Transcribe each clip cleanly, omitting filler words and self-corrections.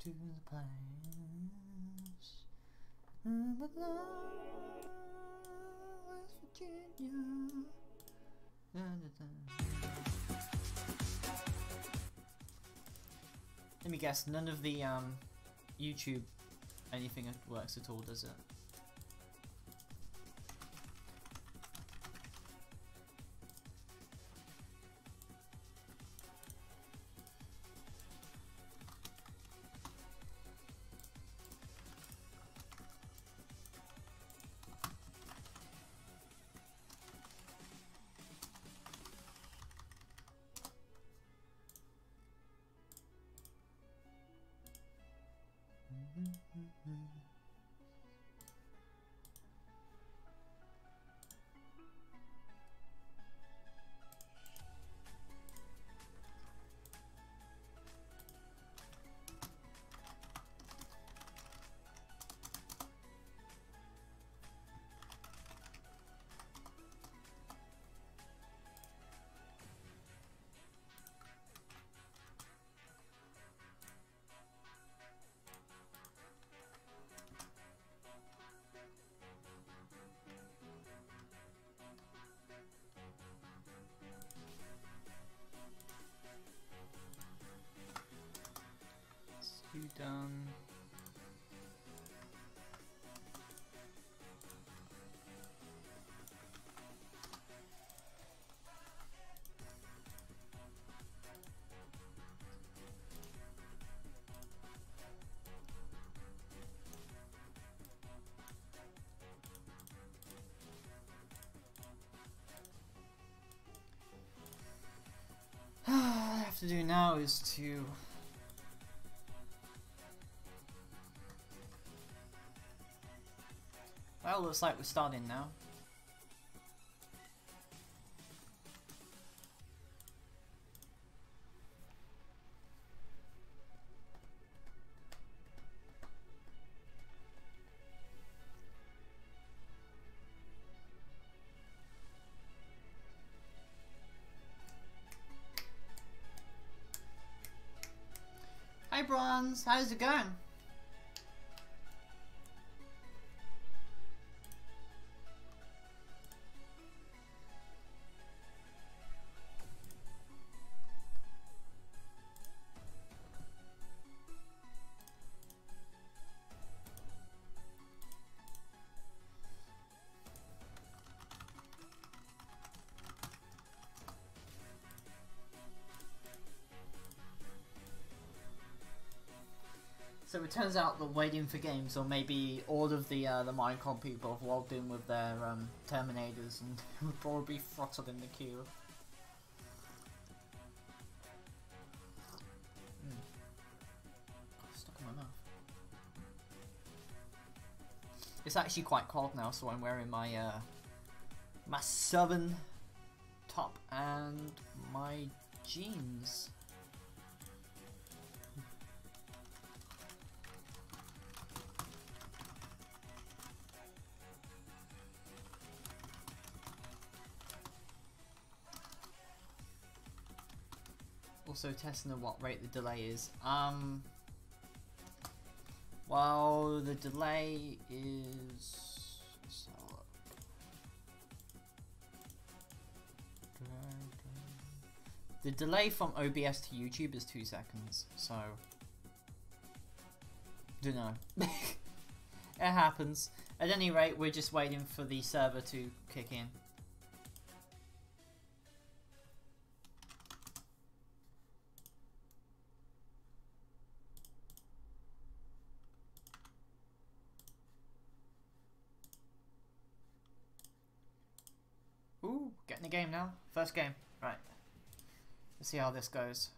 To the place but love West Virginia. Let me guess, none of the YouTube anything works at all, does it? You done? All I have to do now is to well, looks like we're starting now. Hi Bronze, how's it going? So it turns out that waiting for games, or maybe all of the Minecraft people have logged in with their Terminators and would probably be throttled in the queue. Stuck in my mouth. It's actually quite cold now, so I'm wearing my my southern top and my jeans. Also testing at what rate the delay is. Well, the delay is... let's have a look. The delay from OBS to YouTube is 2 seconds, so... don't know. It happens. At any rate, we're just waiting for the server to kick in. Ooh, getting the game now. First game. Right. Let's see how this goes.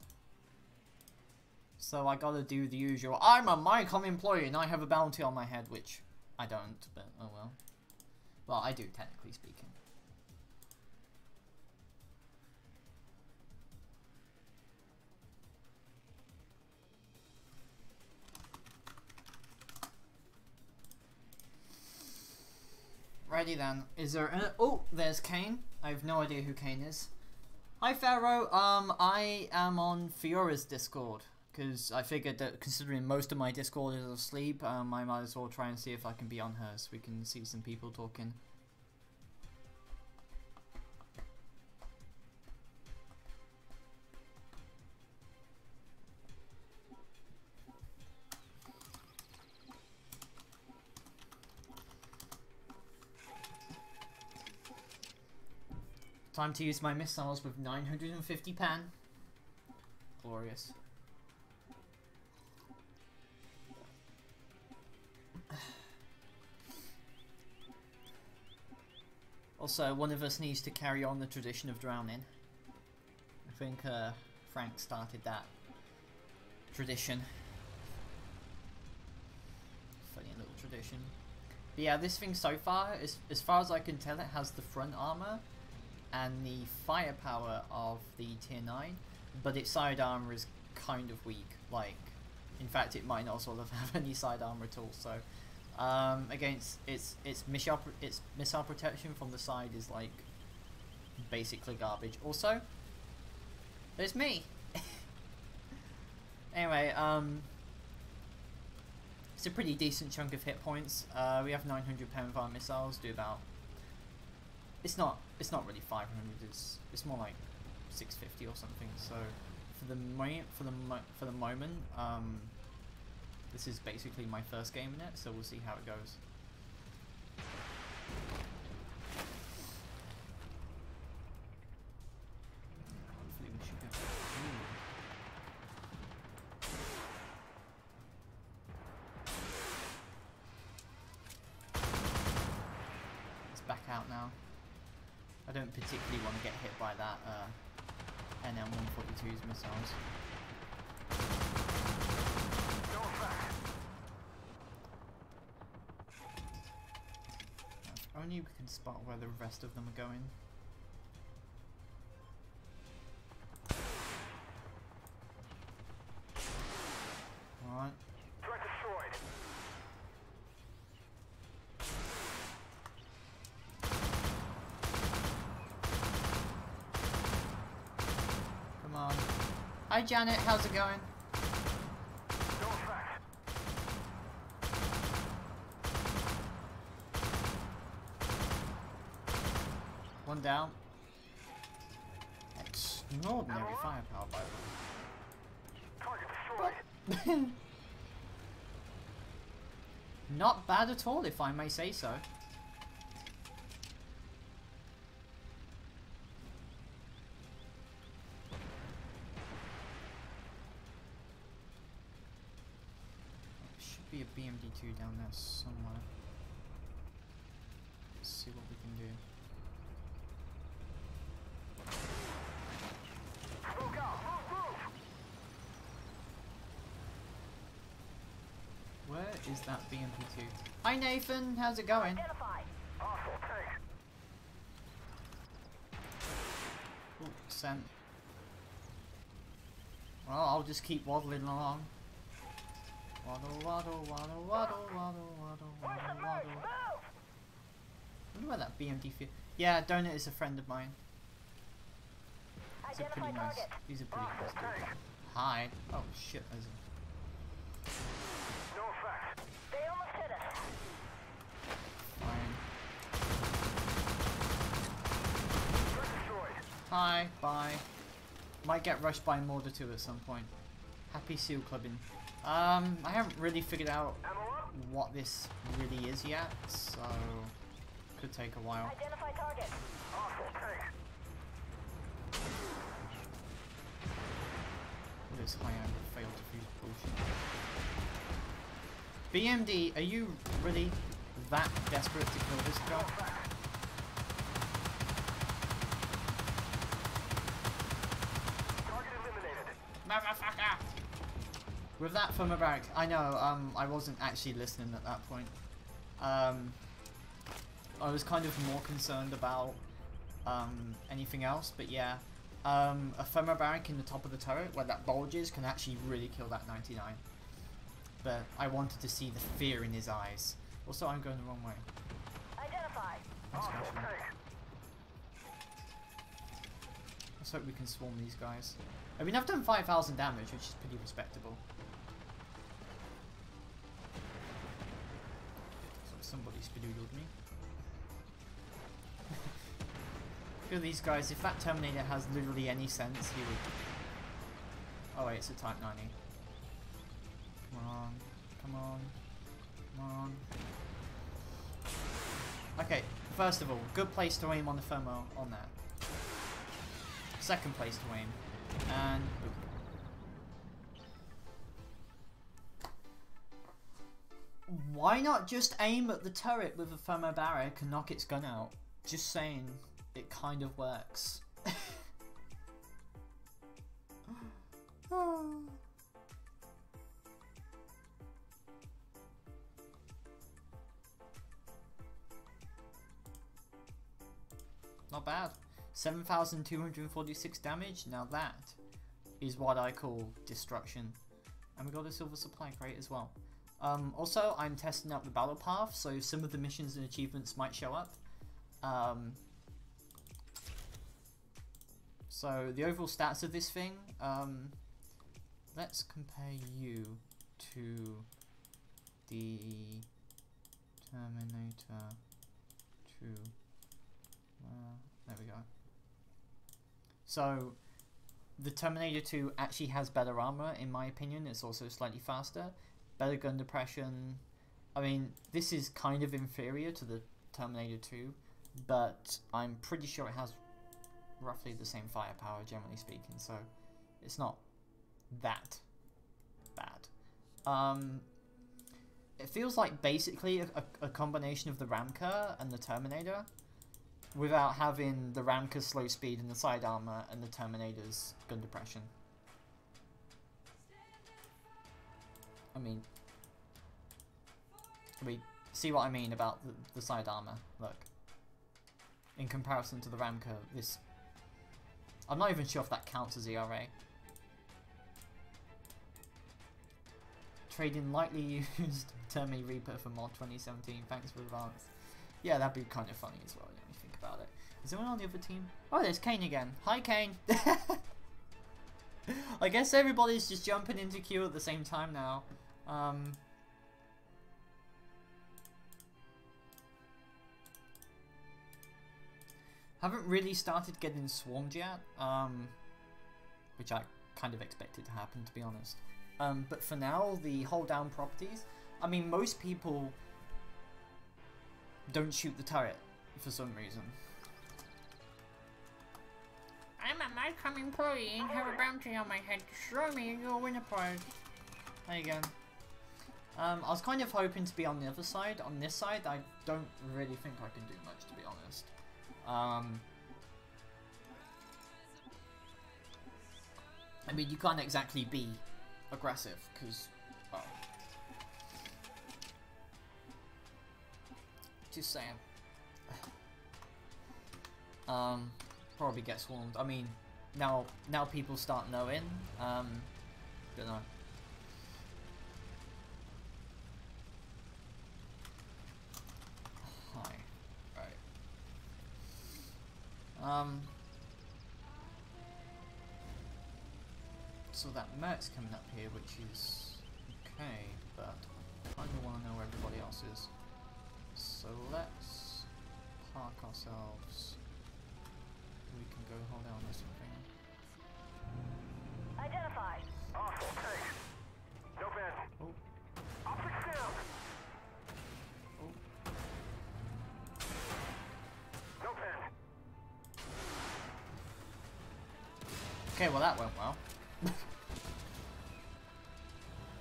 So I gotta do the usual. I'm a Minecraft employee and I have a bounty on my head, which I don't, but oh well. Well, I do, technically speaking. Righty then. Is there... oh, there's Kane. I have no idea who Kane is. Hi Pharaoh, I am on Fiora's Discord, because I figured that considering most of my Discord is asleep, I might as well try and see if I can be on her, so we can see some people talking. Time to use my missiles with 950 pan. Glorious. Also, one of us needs to carry on the tradition of drowning. I think Frank started that tradition. Funny little tradition. But yeah, this thing so far, as far as I can tell, it has the front armor and the firepower of the tier 9, but its side armor is kind of weak. Like, in fact, it might not sort of have any side armor at all. So, against its missile protection from the side is like basically garbage. Also, there's me. Anyway, it's a pretty decent chunk of hit points. We have 900 pound for our missiles. Do about. It's not really 500. It's more like 650 or something. So for the moment, this is basically my first game in it. So we'll see how it goes. Hopefully we should get. It's back out now. I don't particularly want to get hit by that NM-142's missiles. If only we can spot where the rest of them are going. Alright. Hi Janet, how's it going? One down. Extraordinary firepower, by the way. Not bad at all, if I may say so. Be a BMD2 down there somewhere. Let's see what we can do. Where is that BMD2? Hi Nathan, how's it going? Ooh, sent. Well, I'll just keep waddling along. Waddle, waddle, waddle, waddle, waddle, waddle, waddle, waddle. I wonder where that BMD feel. Yeah, Donut is a friend of mine. He's a pretty nice. He's a pretty nice dude. Hi. Oh shit, there's a. Fine. Hi, bye. Might get rushed by Mortar 2 at some point. Happy seal clubbing. I haven't really figured out what this really is yet, so could take a while. Identify target. This high angle failed to fuse bullshit. BMD, are you really that desperate to kill this guy? Target eliminated. Motherfucker! With that from a barrack, I know, I wasn't actually listening at that point. I was kind of more concerned about anything else, but yeah. A thermal barrack in the top of the turret where that bulges can actually really kill that 99. But I wanted to see the fear in his eyes. Also, I'm going the wrong way. Identify. Let's hope we can swarm these guys. I mean, I've done 5,000 damage, which is pretty respectable. So somebody spadoodled me. Look at these guys. If that Terminator has literally any sense, he would... Oh wait, it's a Type 90. Come on. Come on. Come on. Okay, first of all, good place to aim on the thermo on that. Second place to aim. And... Why not just aim at the turret with a thermobaric and knock its gun out? Just saying, it kind of works. Not bad. 7,246 damage. Now that is what I call destruction. And we got a silver supply crate as well. Also, I'm testing out the battle path, so some of the missions and achievements might show up. So the overall stats of this thing, let's compare you to the Terminator 2. There we go. So the Terminator 2 actually has better armor in my opinion. It's also slightly faster, better gun depression. I mean, this is kind of inferior to the Terminator 2, but I'm pretty sure it has roughly the same firepower, generally speaking, so it's not that bad. It feels like basically a combination of the Ramker and the Terminator, without having the Ramker's slow speed and the side armor and the Terminator's gun depression. I mean, see what I mean about the side armor? Look, in comparison to the Ramker, this... I'm not even sure if that counts as ERA. Trading lightly used Terminator Reaper for mod 2017. Thanks for advance. Yeah, that'd be kind of funny as well, when you think about it. Is anyone on the other team? Oh, there's Kane again. Hi, Kane. I guess everybody's just jumping into queue at the same time now. Haven't really started getting swarmed yet, which I kind of expected to happen, to be honest. But for now, the hold down properties, I mean, most people don't shoot the turret for some reason. I'm a Madcom employee and have a bounty on my head. Destroy me and you'll win a prize. There you go. I was kind of hoping to be on the other side. On this side, I don't really think I can do much, to be honest. I mean, you can't exactly be aggressive, because... Oh. Just saying. Probably get swarmed. I mean, now people start knowing. Don't know. Hi. Right. So that Merc's coming up here, which is okay, but I kind of want to know where everybody else is. So let's park ourselves. We can go hold down this thing. Identified. Awesome. Thanks. No bad. Oh. Optics down. Oh. No bad. Okay, well that went well.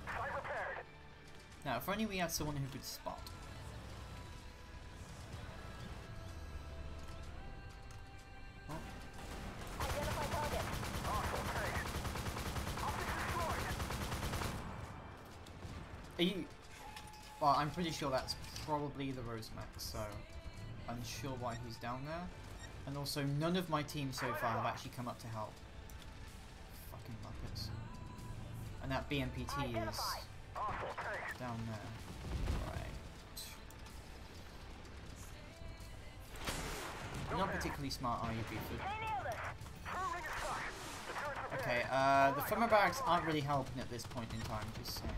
Site repaired. Now, if only we had someone who could spot. Identify target. Awesome. Thanks. Optics destroyed. Are you... Well, I'm pretty sure that's probably the Rosemax, so... unsure why he's down there. And also, none of my team so far have actually come up to help. Fucking Muppets. And that BMPT is down there. Right. You're not particularly smart, are you, Beeford? They nailed us. Proving Okay, the thermal barracks aren't really helping at this point in time, just saying.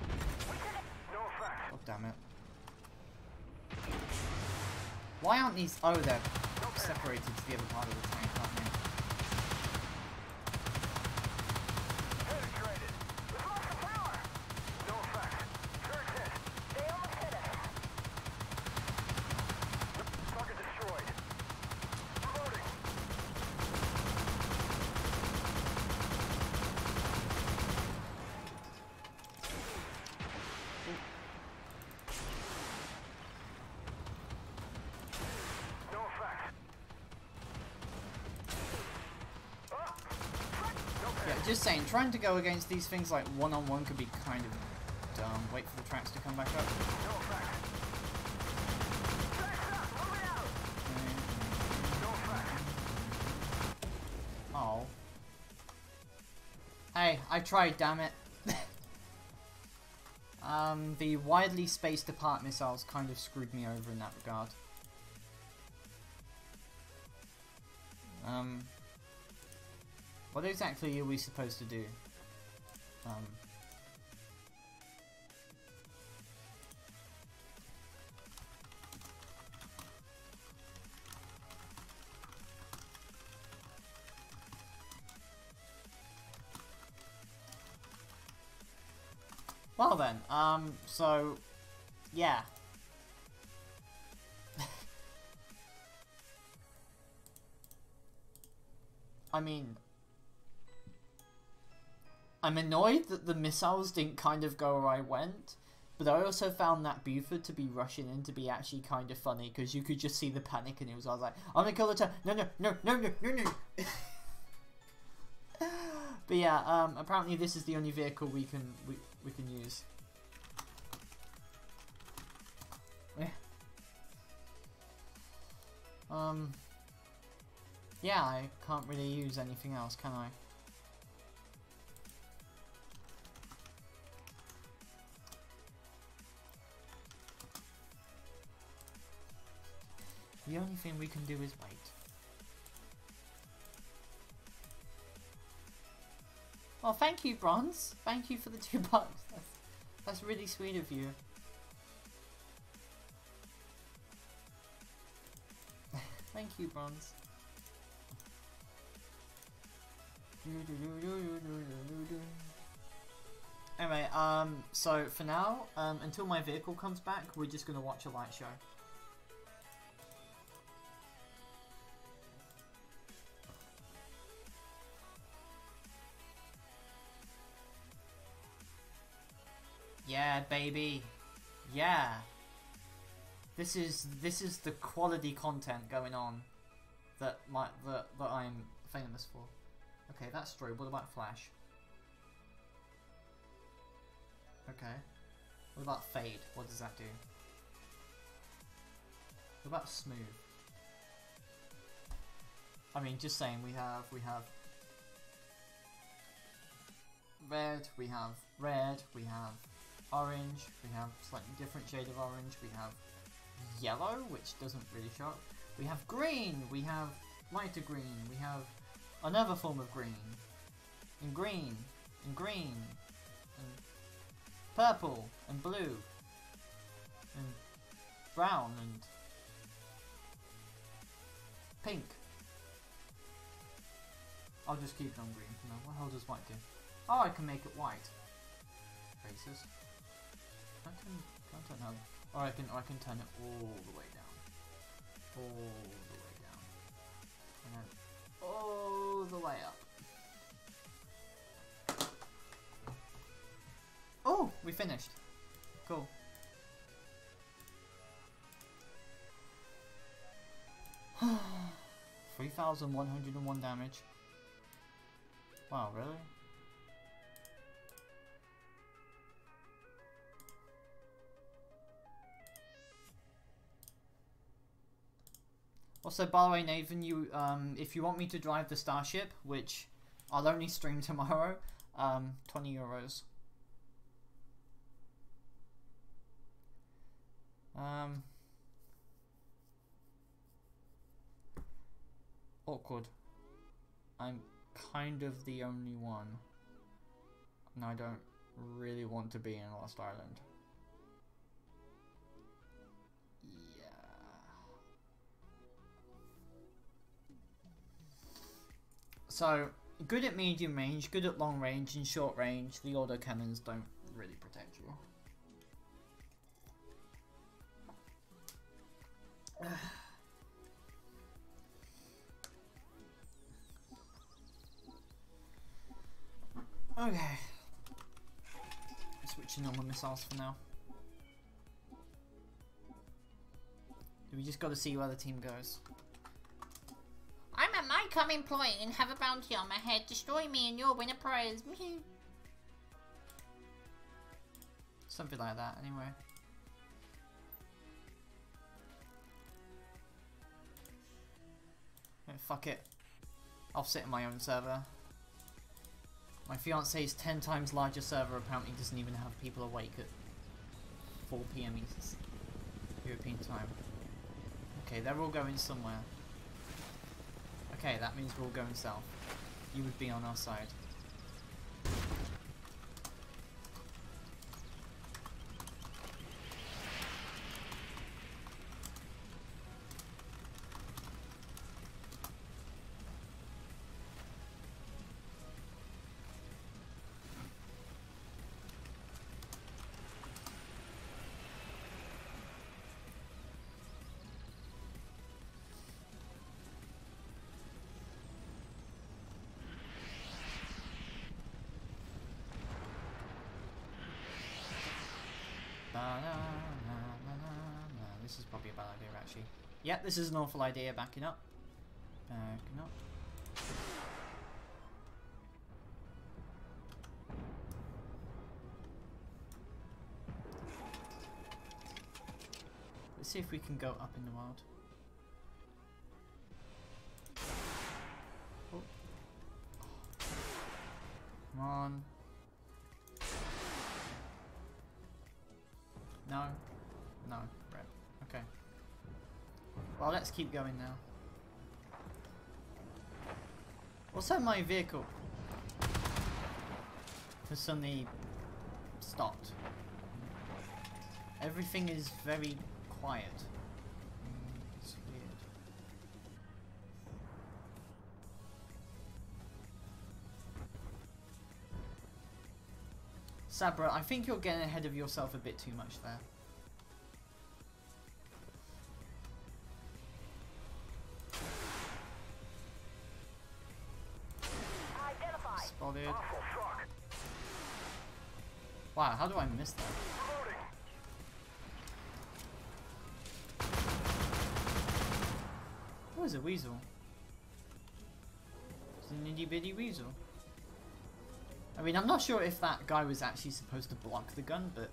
No effect. Oh, damn it. Why aren't these... Oh, they're separated to the other part of the tank, aren't they? Penetrated. We've lost the power. No effect. Turret hit. They almost hit us. Target destroyed. Reloading. No effect. Yeah, just saying, trying to go against these things like one-on-one could be kind of dumb. Wait for the tracks to come back up. No effect. Tracks up. Moving out. No effect. Oh. Hey, I tried, damn it. The widely spaced apart missiles kind of screwed me over in that regard. What exactly are we supposed to do? Well then, so, yeah. I mean, I'm annoyed that the missiles didn't kind of go where I went, but I also found that Buford to be rushing in to be actually kind of funny, because you could just see the panic and I was like, I'm gonna kill the turret, no, no, no, no, no, no, no. But yeah, apparently this is the only vehicle we can use. Yeah. Yeah, I can't really use anything else, can I? The only thing we can do is wait. Oh, thank you, Bronze. Thank you for the $2. That's really sweet of you. Thank you, Bronze. Anyway, so for now, until my vehicle comes back, we're just gonna watch a light show. Yeah, baby. Yeah. This is the quality content going on that I'm famous for. Okay, that's strobe. What about flash? Okay. What about fade? What does that do? What about smooth? I mean, just saying, we have red, we have orange, we have slightly different shade of orange, we have yellow, which doesn't really show up. We have green, we have lighter green, we have another form of green, and green, and green, and purple, and blue, and brown, and pink. I'll just keep it on green for now. What the hell does white do? Oh, I can make it white. Racist. Can't turn how. Or I can turn it all the way down. All the way down. And then all the way up. Oh, we finished. Cool. $3,101 damage. Wow, really? Also, by the way, Nathan, you if you want me to drive the Starship, which I'll only stream tomorrow, €20. Awkward. I'm kind of the only one. And I don't really want to be in Lost Island. Yeah. So, good at medium range, good at long range, and short range, the autocannons don't really protect you. Okay. Switching on my missiles for now. We just gotta see where the team goes. I'm a MyCom employee and have a bounty on my head. Destroy me and you'll win a prize. Something like that, anyway. Yeah, fuck it. I'll sit in my own server. My fiance's 10 times larger server apparently doesn't even have people awake at 4 PM East European time. Okay, they're all going somewhere. Okay, that means we're all going south. You would be on our side. This is probably a bad idea, actually. Yep, this is an awful idea. Backing up. Backing up. Let's see if we can go up in the world. Oh. Come on. No. No. Right. Okay. Well, let's keep going now. Also, my vehicle has suddenly stopped. Everything is very quiet. It's weird. Sabra, I think you're getting ahead of yourself a bit too much there. Spotted. Wow, how do I miss that? Oh, it's a weasel. It's an itty bitty weasel. I mean, I'm not sure if that guy was actually supposed to block the gun, but...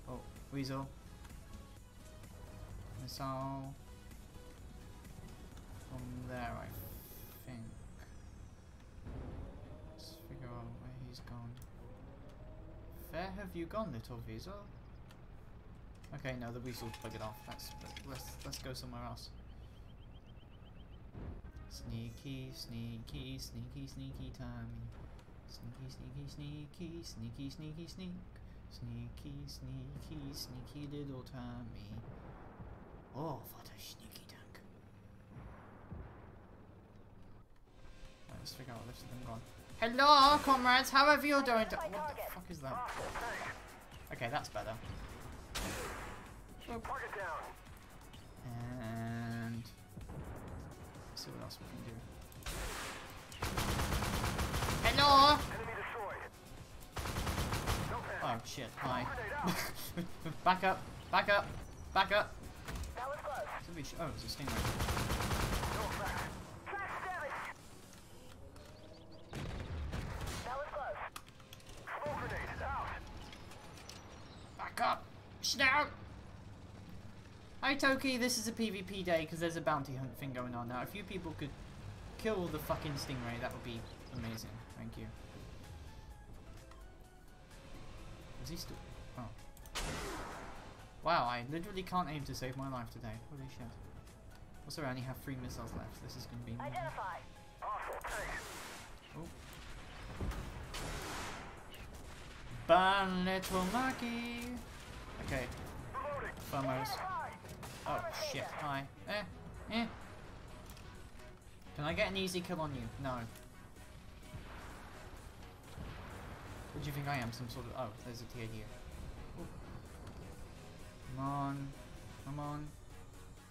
Oh, weasel. Missile. From there, I think. Let's figure out where he's gone. Where have you gone, little weasel? Okay, no, the weasel's buggered off. Let's go somewhere else. Sneaky, sneaky, sneaky, sneaky Tommy. Sneaky, sneaky, sneaky, sneaky, sneaky, sneak. Sneaky, sneaky, sneaky little Tommy. Oh, what a sneaky dunk. Right, let's figure out where this is gone. Hello, comrades, how have you doing? What the fuck is that? Okay, that's better. And... let's see what else we can do. Hello! Oh shit, hi. Back up, back up, back up. Oh, it's a stingray. Back up! Snout! Hi Toki, this is a PvP day because there's a bounty hunt thing going on now. If you people could kill the fucking stingray, that would be amazing. Thank you. Is he still? Oh. Wow, I literally can't aim to save my life today. Holy shit. Also, I only have 3 missiles left. This is going to be... Identify. Oh. Burn, little Maggie. Okay. Thermos. Oh shit, hi. Can I get an easy kill on you? No. What do you think I am? Some sort of... Oh, there's a TAD here. Ooh. Come on. Come on.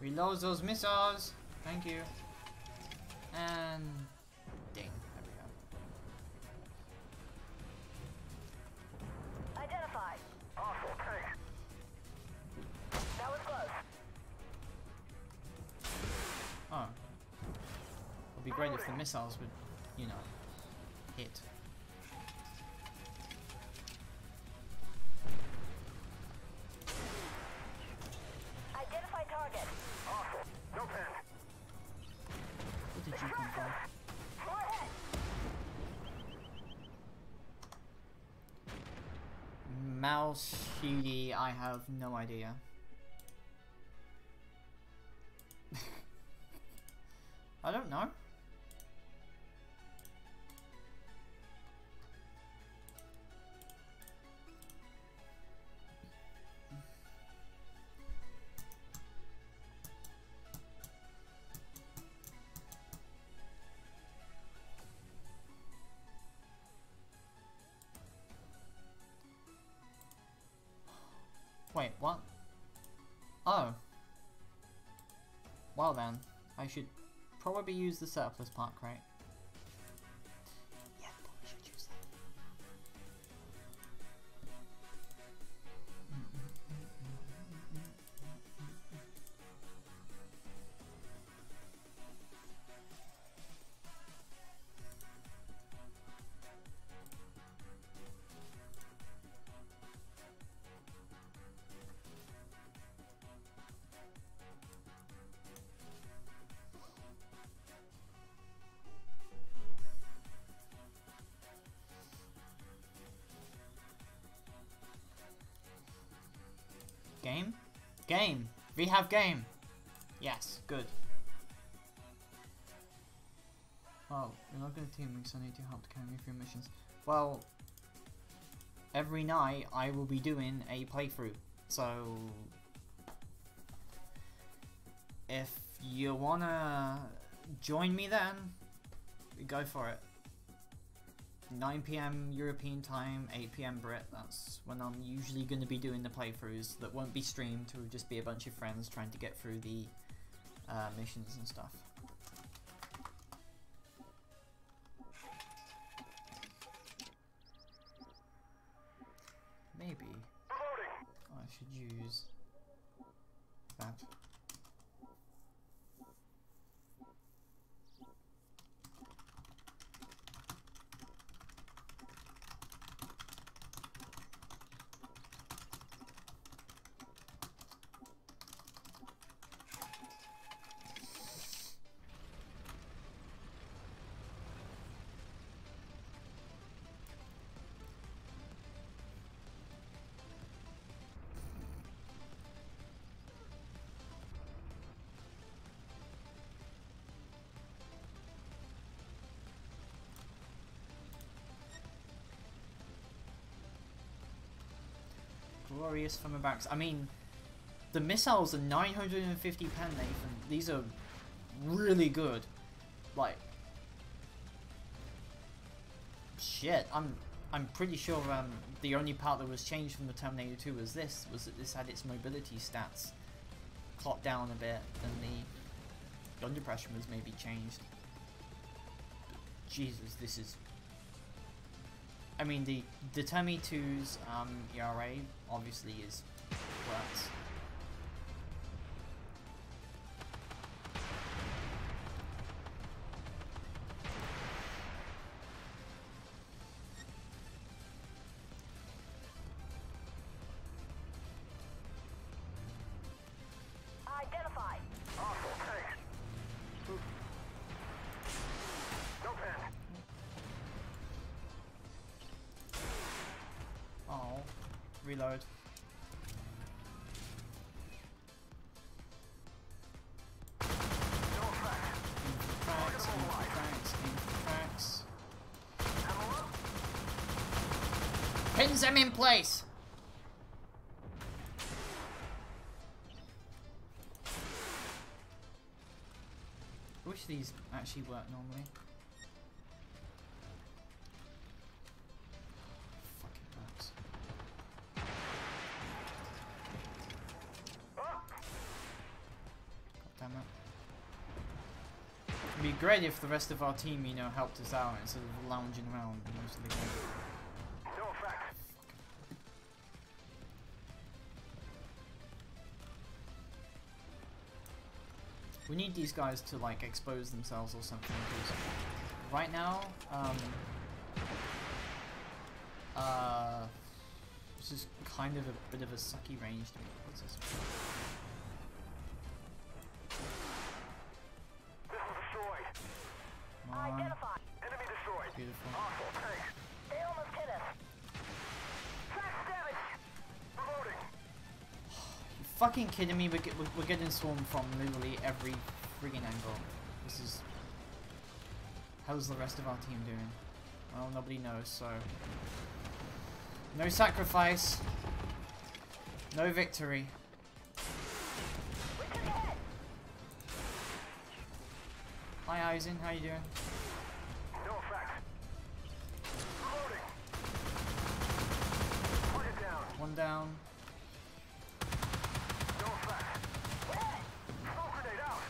Reload those missiles. Thank you. And... Ding. There we go. Identified. Awesome, thanks. That was close. Oh. It'd be great if the missiles would, you know, hit. Identify target. Awesome. No pen. Where did you come from? Go ahead. Mouse Shooty, I have no idea. I don't know. Wait, what? Oh. Well then, I should probably use the surplus part crate. Yeah, probably should use that. Game? Game! We have game! Yes, good. Well, you're not going to team me, so I need your help to carry me through missions. Well, every night I will be doing a playthrough, so if you wanna join me then, go for it. 9 PM European time, 8 PM Brit, that's when I'm usually going to be doing the playthroughs that won't be streamed, it will just be a bunch of friends trying to get through the missions and stuff. Maybe I should use that. Glorious from the backs. I mean, the missiles are 950 pen, Nathan. These are really good. Like, shit. I'm pretty sure the only part that was changed from the Terminator 2 was that this had its mobility stats clocked down a bit, and the under pressure was maybe changed. Jesus, this is. I mean, the Termi 2's ERA obviously is works. Identified. Awesome, thanks. No pen. Oh, reload. No effect. Aim for cracks, aim for cracks, aim for cracks. Ammo up. Hit Pins them in place! I wish these actually work normally. Fucking works. God damn it. It'd be great if the rest of our team, you know, helped us out instead of lounging around most of the game. No effect. We need these guys to like expose themselves or something, because right now, this is kind of a bit of a sucky range to me. What's this? Missile destroyed. Come on. Identified. Enemy destroyed. Beautiful. Hostile tank. They almost hit us. Track damage. Reloading. You fucking kidding me? We're getting swarmed from literally every friggin' angle. This is... How's the rest of our team doing? Well, nobody knows, so... No sacrifice. No victory. We took it. Hi Eisen, how you doing? No effect. Reloading. Target down. One down. No effect. Smoke grenade out.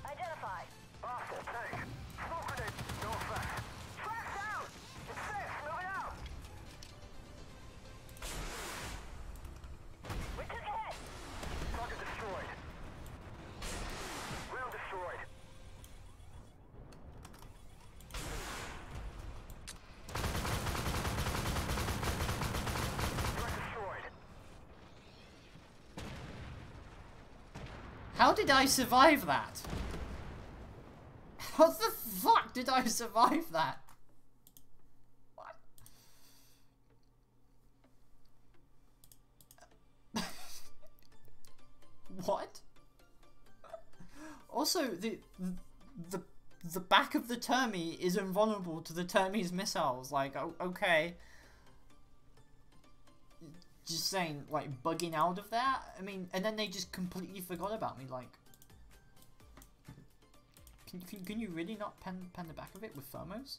Identified. Hostile tank. Smoke grenade. No effect. Track down. It's safe. Moving out. We took a hit. Target destroyed. Round destroyed. Threat destroyed. How did I survive that? How the fuck did I survive that? What? What? Also, the back of the Termi is invulnerable to the Termi's missiles. Like, okay. Just saying, like, bugging out of that? I mean, and then they just completely forgot about me, like... Can you really not pen the back of it with thermos?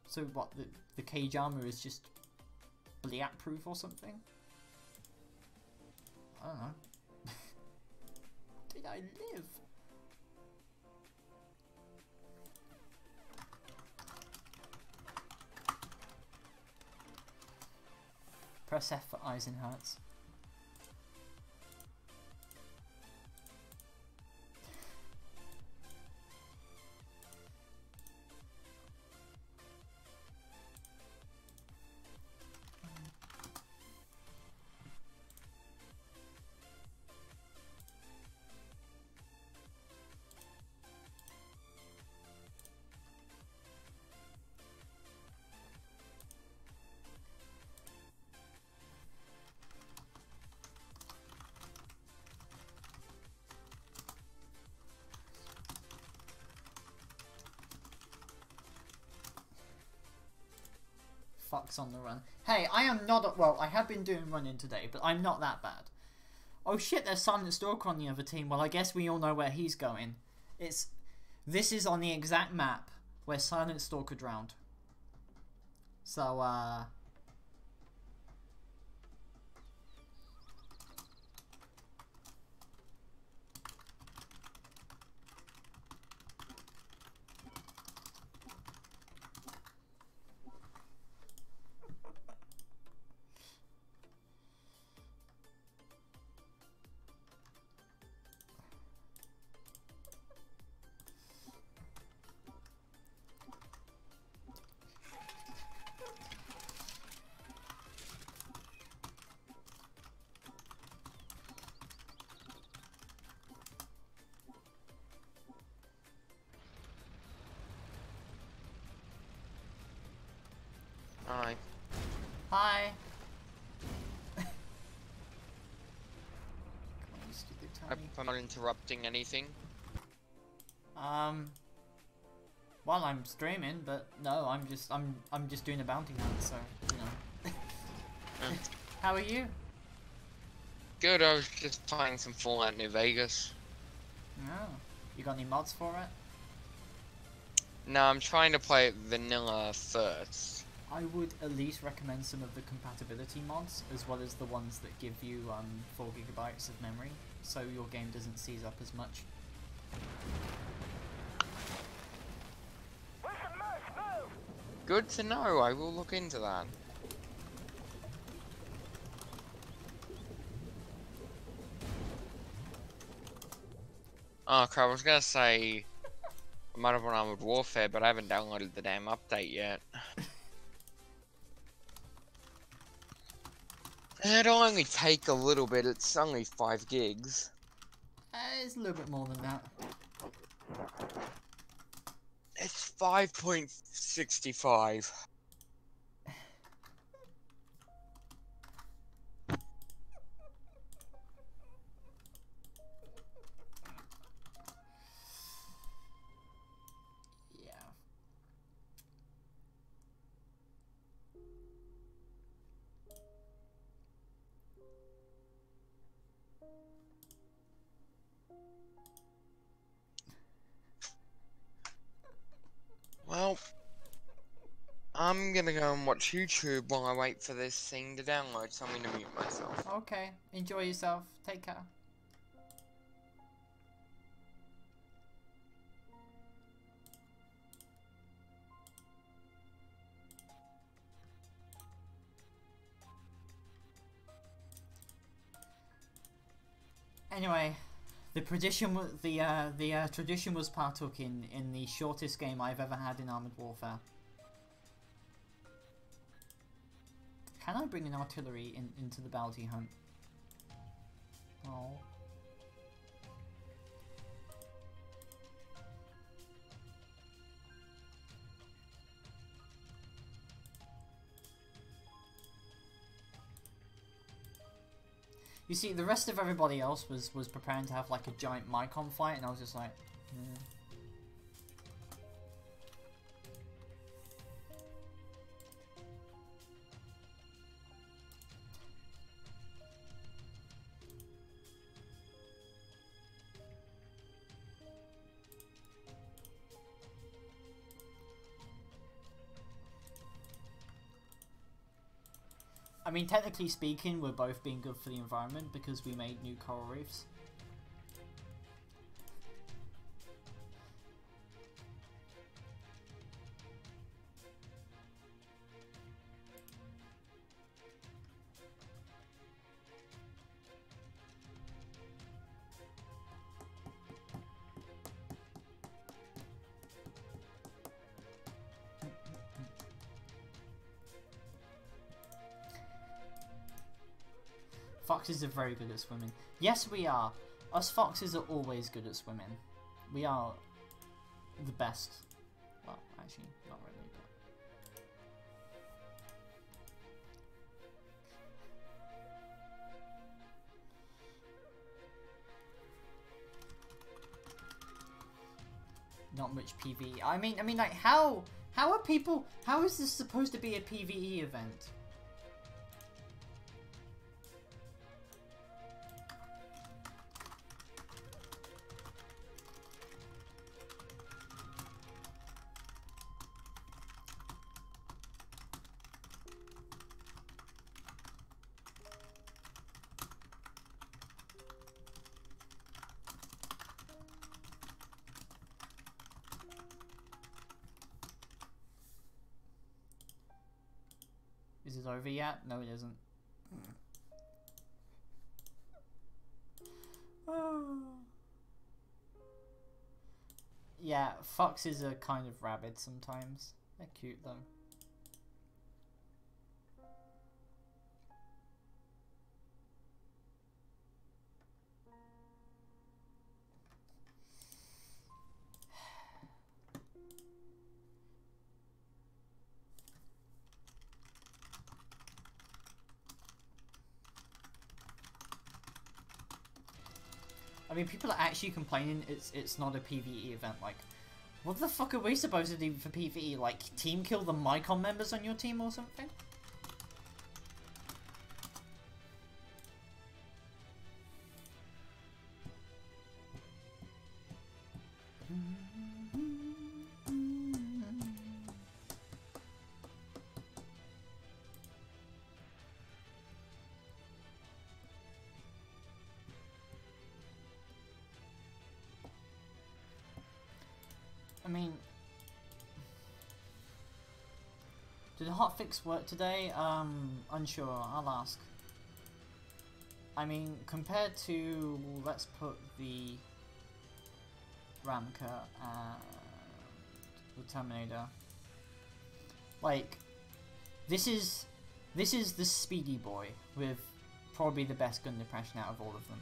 So what, the cage armor is just bleat proof or something? I don't know. Did I live? Press F for Eisenherz. Fucks on the run. Hey, I am not... Well, I have been doing running today, but I'm not that bad. Oh shit, there's Silent Stalker on the other team. Well, I guess we all know where he's going. This is on the exact map where Silent Stalker drowned. So, Hi. hi. Come on, you stupid Hope Tommy. I'm not interrupting anything. Well, I'm streaming, but no, I'm just doing a bounty hunt, so you know. How are you? Good, I was just playing some Fallout New Vegas. Oh, you got any mods for it? No, I'm trying to play it vanilla first. I would at least recommend some of the compatibility mods, as well as the ones that give you 4 gigabytes of memory, so your game doesn't seize up as much. Listen, Merc, move! Good to know, I will look into that. Oh crap, I was gonna say I might have run Armored Warfare, but I haven't downloaded the damn update yet. It'll only take a little bit, it's only 5 gigs. It's a little bit more than that. It's 5.65. Yeah. Well, I'm gonna go and watch YouTube while I wait for this thing to download, so I'm gonna mute myself. Okay, enjoy yourself. Take care. Anyway, the tradition tradition was partook in the shortest game I've ever had in Armored Warfare. Can I bring an artillery into the bounty hunt? Oh. You see, the rest of everybody else was preparing to have like a giant Micon fight, and I was just like, yeah. I mean, technically speaking, we're both being good for the environment because we made new coral reefs. Foxes are very good at swimming. Yes, we are. Us foxes are always good at swimming. We are the best. Well, actually, not really, but not much PvE. I mean, like, how are people? How is this supposed to be a PvE event? Is it over yet? No, it isn't. Yeah, foxes are kind of rabid sometimes. They're cute though. I mean, people are actually complaining it's not a PvE event. Like, what the fuck are we supposed to do for PvE? Like, team kill the Mycon members on your team or something? I mean, did the hotfix work today? Unsure. I'll ask. I mean, compared to, let's put the Ramka and the Terminator. Like, this is the speedy boy with probably the best gun depression out of all of them.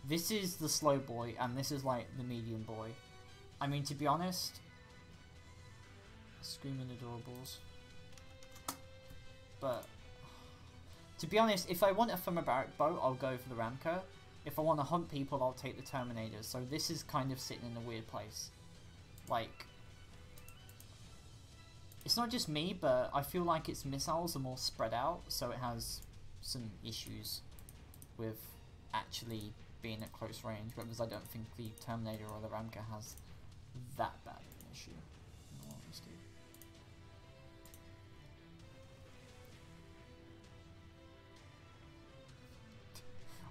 This is the slow boy, and this is like the medium boy. I mean, to be honest, screaming adorables. But to be honest, if I want a from a barrack boat, I'll go for the Ramco. If I want to hunt people, I'll take the Terminators. So this is kind of sitting in a weird place. Like, it's not just me, but I feel like its missiles are more spread out, so it has some issues with actually being at close range. Whereas I don't think the Terminator or the Ramco has that bad of an issue, in all honesty.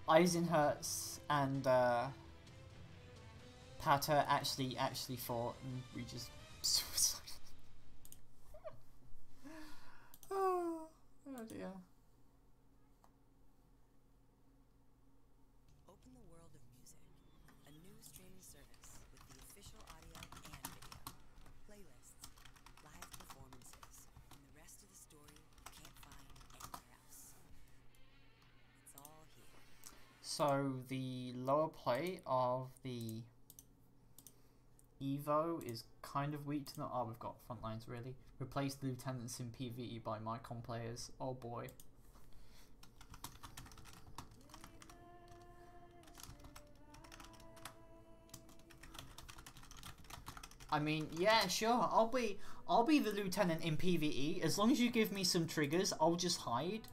Eisenherz and Pater actually fought, and we just suicide. Oh dear. Open the world of music, a new streaming service with the official audio and video, playlists, live performances, and the rest of the story you can't find anywhere else. It's all here. So the lower play of the Evo is kind of weak to the... Oh, we've got front lines really. Replace the lieutenants in PvE by Mycon players. Oh boy. I mean, yeah, sure. I'll be the lieutenant in PvE as long as you give me some triggers. I'll just hide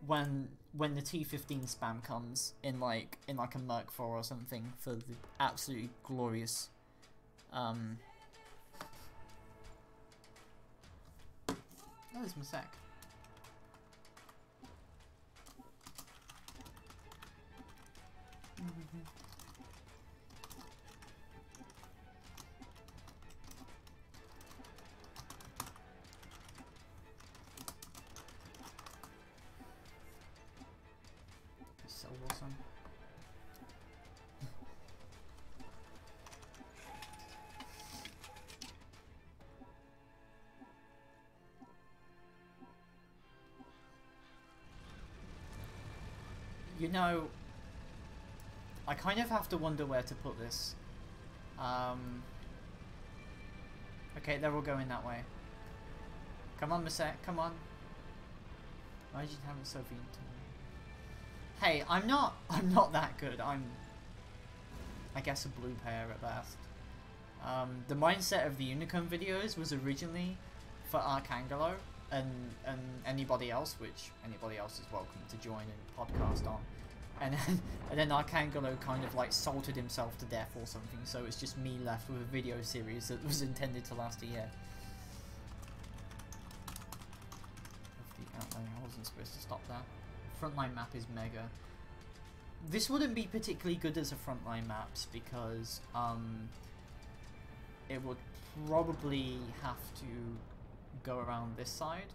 when the T15 spam comes in like a Merc 4 or something for the absolutely glorious Oh, there's my sack. So awesome. You know, I kind of have to wonder where to put this. Okay, they're all going that way. Come on, Masek, come on. Why did you have it so mean to me? Hey, I'm not that good. I'm, I guess, a blue pair at best. The mindset of the Unicum videos was originally for Arcangelo and anybody else, which anybody else is welcome to join and podcast on. And then Arcangelo kind of like salted himself to death or something, so it's just me left with a video series that was intended to last a year. I wasn't supposed to stop that. Frontline map is mega. This wouldn't be particularly good as a frontline maps because it would probably have to go around this side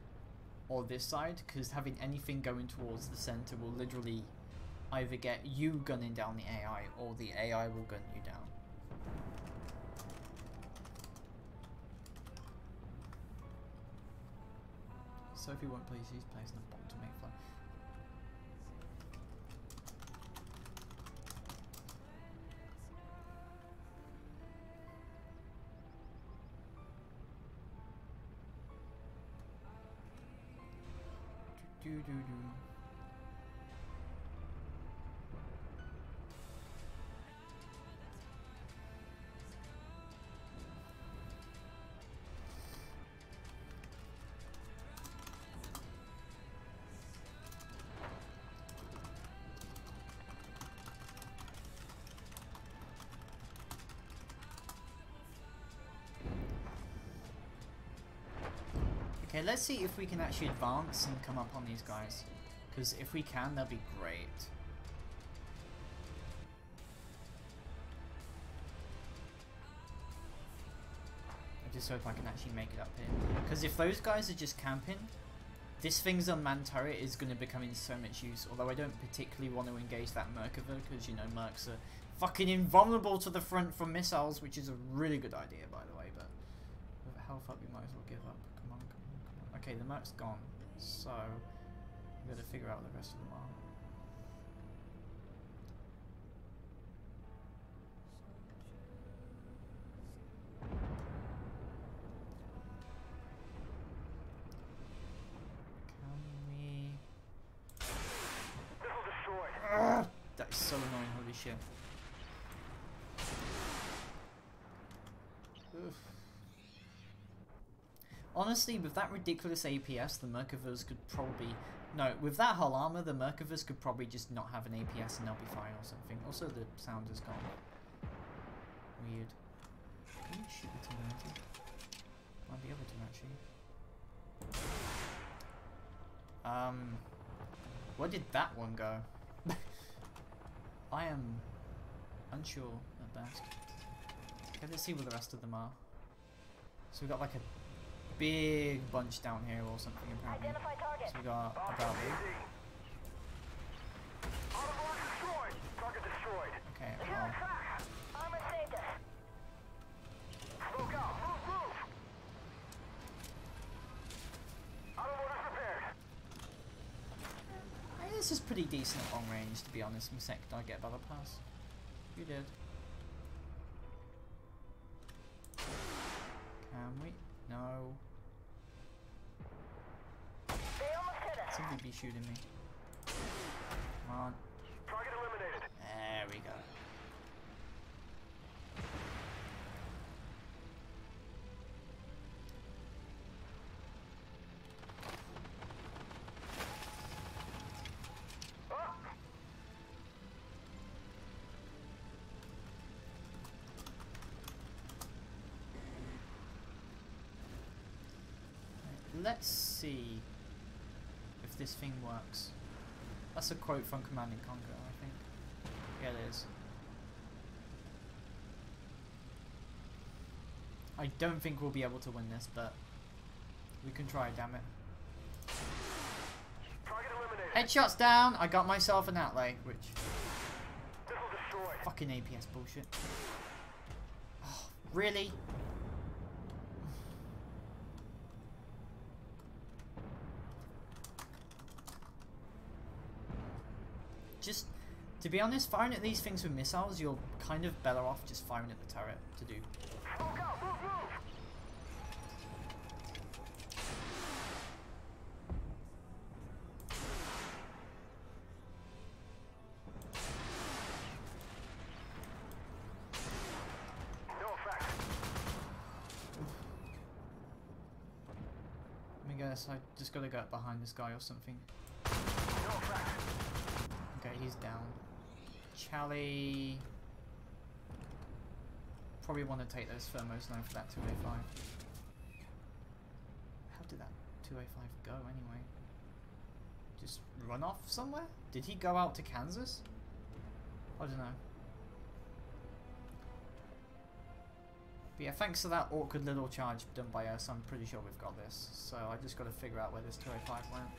or this side, because having anything going towards the center will literally either get you gunning down the AI or the AI will gun you down. Sophie won't please use place in the bomb to make fun. Do do do. Okay, let's see if we can actually advance and come up on these guys. Because if we can, that'd be great. I just hope I can actually make it up here. Because if those guys are just camping, this thing's unmanned turret is going to become in so much use. Although I don't particularly want to engage that Merkava, because, you know, Mercs are fucking invulnerable to the front from missiles, which is a really good idea, by the way. But with health up, we might as well give up. Come on, come on, come on. Okay, the Merc's gone. So, we've got to figure out what the rest of them are. That is so annoying, holy shit. Oof. Honestly, with that ridiculous APS, the Merkavas could probably... No, with that hull armor, the Merkavas could probably just not have an APS and they'll be fine or something. Also, the sound is gone. Weird. Can you shoot the T-90? Well, the other two, actually. Where did that one go? I am unsure at best. Okay, let's see where the rest of them are. So we got like a big bunch down here or something apparently. So we got about okay, well. This is pretty decent at long range, to be honest. Misek, did I get a battle pass? You did. Can we? No. Somebody be shooting me. Come on. Target eliminated. There we go. Let's see if this thing works. That's a quote from Command & Conquer, I think. Yeah, it is. I don't think we'll be able to win this, but we can try, damn it. Target eliminated. Headshots down! I got myself an outlay, which... Missile destroyed. Fucking APS bullshit. Oh, really? Just, to be honest, firing at these things with missiles, you're kind of better off just firing at the turret to do. Smoke out. Move, move. No effect. Let me guess, I just gotta go up behind this guy or something. No effect. Okay, he's down. Chally... Probably want to take those thermos now for that 2A5. How did that 2A5 go anyway? Just run off somewhere? Did he go out to Kansas? I don't know. But yeah, thanks to that awkward little charge done by us, I'm pretty sure we've got this. So I just got to figure out where this 2A5 went.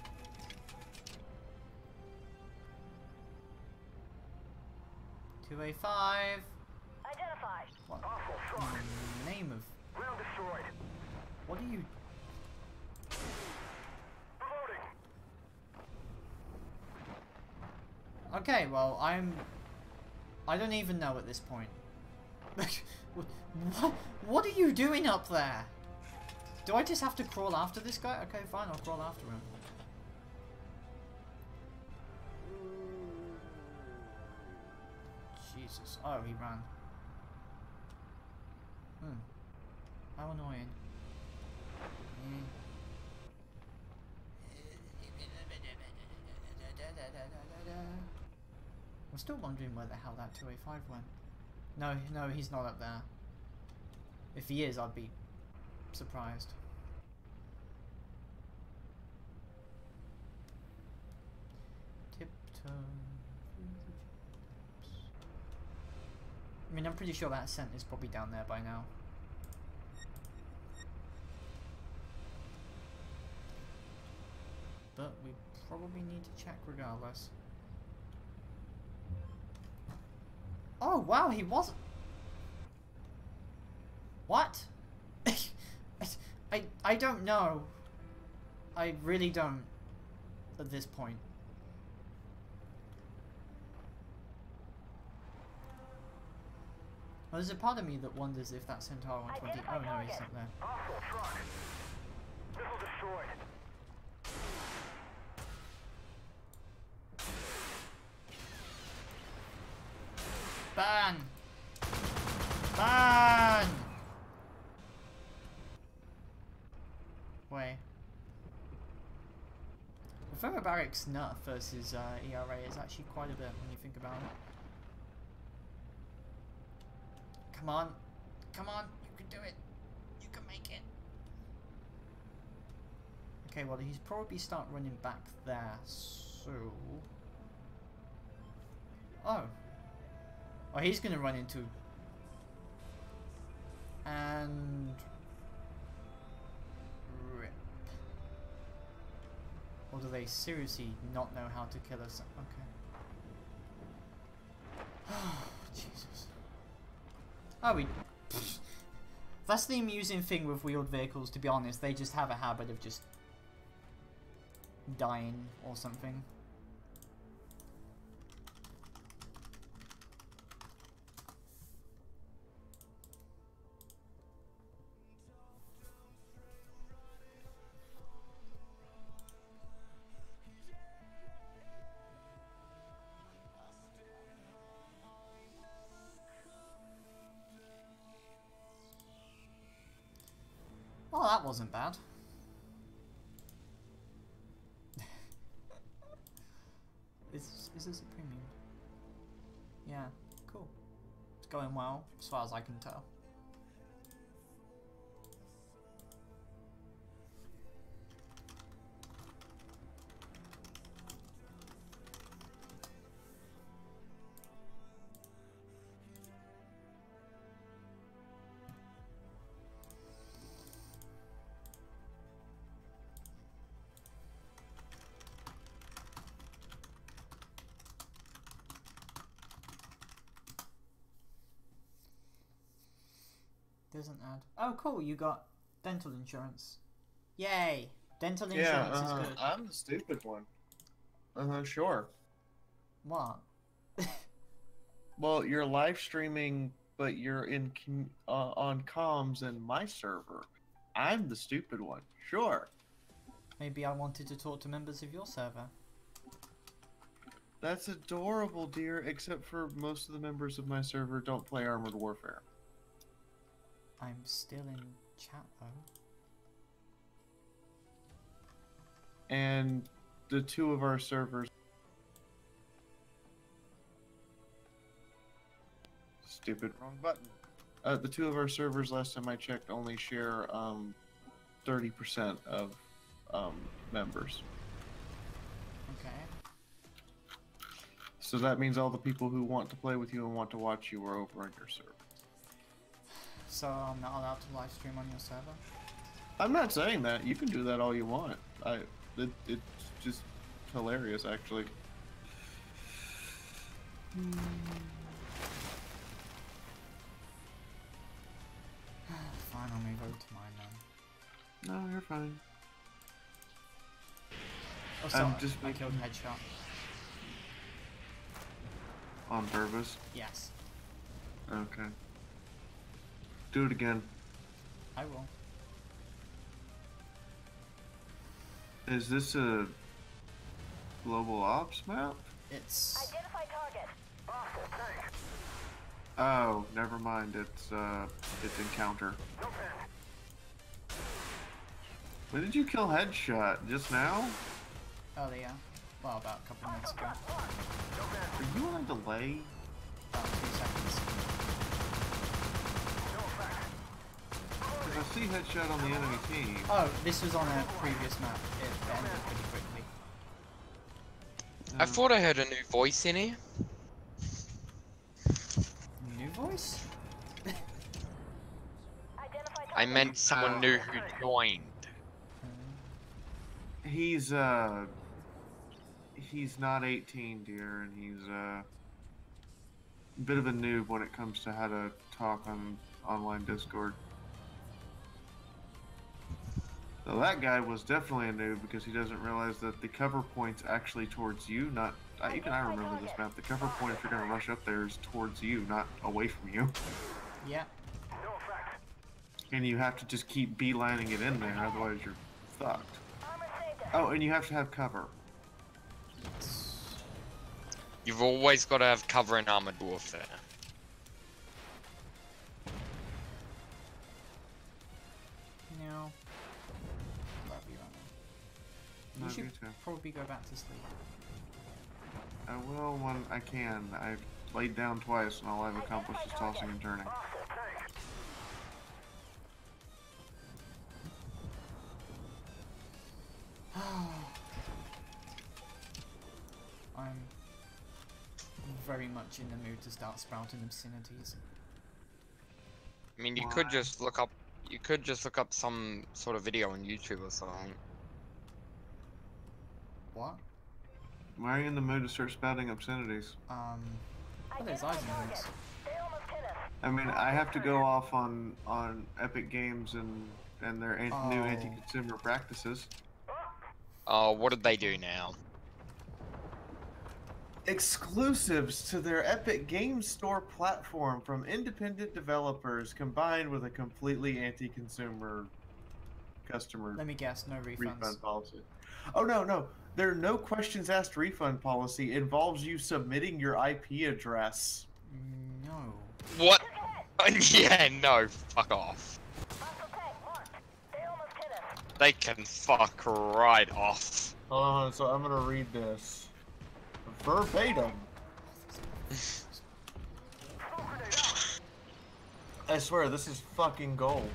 $2A5. Identified. What Awful in fuck. the name of... Round destroyed. What are you... Reloading. Okay, well, I don't even know at this point. What are you doing up there? Do I just have to crawl after this guy? Okay, fine, I'll crawl after him. Jesus. Oh, he ran. How annoying. I'm still wondering where the hell that 2A5 went. No, he's not up there. If he is, I'd be surprised. I mean, I'm pretty sure that scent is probably down there by now. But we probably need to check regardless. Oh wow, he wasn't. What? I don't know. I really don't at this point. Well, there's a part of me that wonders if that Centaur 120. Oh no, he's not there. Hostile truck. Missile destroyed. Ban! Ban! Wait. The thermobarics nerf versus ERA is actually quite a bit when you think about it. Come on. Come on. You can do it. You can make it. Okay, well, he's probably start running back there, so... Oh. Oh, he's gonna run into... And... Rip. Or do they seriously not know how to kill us? Okay. Jesus. Oh, we... That's the amusing thing with wheeled vehicles, to be honest. They just have a habit of just... dying or something. Well, that wasn't bad. Is this a premium? Yeah, cool. It's going well, as far as I can tell. Doesn't add. Oh, cool! You got dental insurance. Yay! Dental insurance is good. I'm the stupid one. Sure. What? Well, you're live streaming, but you're in on comms in my server. I'm the stupid one. Sure. Maybe I wanted to talk to members of your server. That's adorable, dear. Except for most of the members of my server don't play Armored Warfare. I'm still in chat though. And the two of our servers... Stupid, wrong button. The two of our servers, last time I checked, only share 30% of members. Okay. So that means all the people who want to play with you and want to watch you are over on your server. So I'm not allowed to live stream on your server? I'm not saying that. You can do that all you want. It's just hilarious, actually. Fine, I'll move over to mine then. No, you're fine. Oh, sorry, just I killed headshot. On purpose? Yes. Okay. Do it again. I will. Is this a global ops map? It's... Identify target. Hostile tank. Oh, never mind. It's encounter. No pen. When did you kill headshot? Just now? earlier. Well, about a couple of minutes ago. Are you on a delay? About 2 seconds. Because I see headshot on the enemy team. Oh, this was on a previous map. It ended pretty quickly. I thought I heard a new voice in here. New voice? I meant someone new who joined. He's not 18, dear, and he's a bit of a noob when it comes to how to talk on online Discord. So that guy was definitely a noob because he doesn't realize that the cover point's actually towards you, not... even I remember this map. The cover point, if you're going to rush up there, is towards you, not away from you. Yeah. And you have to just keep beelining it in there, otherwise you're fucked. Oh, and you have to have cover. You've always got to have cover in Armored Warfare. No. Love you, Anna. You should probably go back to sleep. I will when I can. I've laid down twice and all I've accomplished is tossing and turning. I'm very much in the mood to start spouting obscenities. I mean, you could just look up. You could just look up some sort of video on YouTube or something. What? Why are you in the mood to start spouting obscenities? Oh, there's Eisenhower's. I mean, I have to go off on Epic Games and their new anti-consumer practices. Oh, what did they do now? Exclusives to their Epic Games Store platform from independent developers combined with a completely anti-consumer customer Let me guess, no refunds. refund policy. Oh, no. Their no questions asked refund policy involves you submitting your IP address. No. What? Yeah, no, fuck off. They can fuck right off. Hold on, so I'm gonna read this. Verbatim. I swear, this is fucking gold.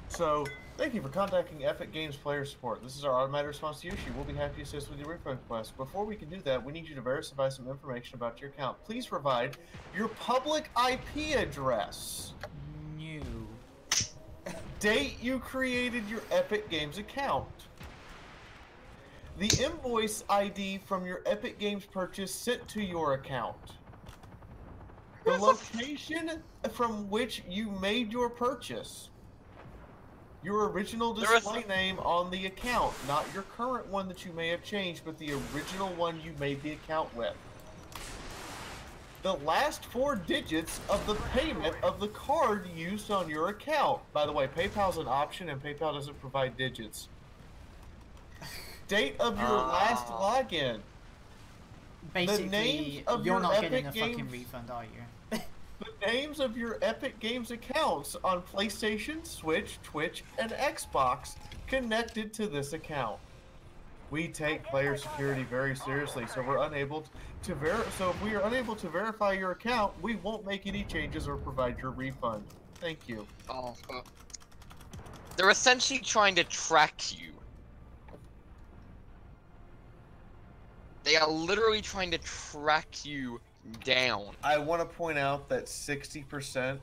So, thank you for contacting Epic Games Player Support. This is our automated response to your issue. We'll be happy to assist with your refund request. Before we can do that, we need you to verify some information about your account. Please provide your public IP address. New. Date you created your Epic Games account. The invoice ID from your Epic Games purchase sent to your account. The location from which you made your purchase. Your original display name on the account, not your current one that you may have changed, but the original one you made the account with. The last 4 digits of the payment of the card used on your account. By the way, PayPal's an option and PayPal doesn't provide digits. Date of your last login. Basically, you're not getting a fucking refund, are you? The names of your Epic Games accounts on PlayStation, Switch, Twitch, and Xbox connected to this account. We take player security very seriously, so we're unable to if we are unable to verify your account, we won't make any changes or provide your refund. Thank you. Oh, they're essentially trying to track you. They are literally trying to track you down. I want to point out that 60%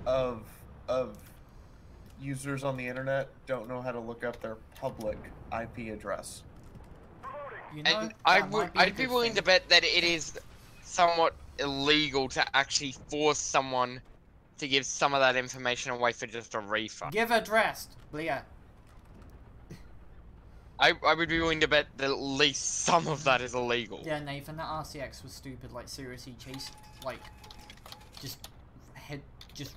of users on the internet don't know how to look up their public IP address. You know, And be I'd be willing to bet that it is somewhat illegal to actually force someone to give some of that information away for just a refund. Give address, Leah. I would be willing to bet that at least some of that is illegal. Yeah, Nathan, that RCX was stupid. Like seriously, just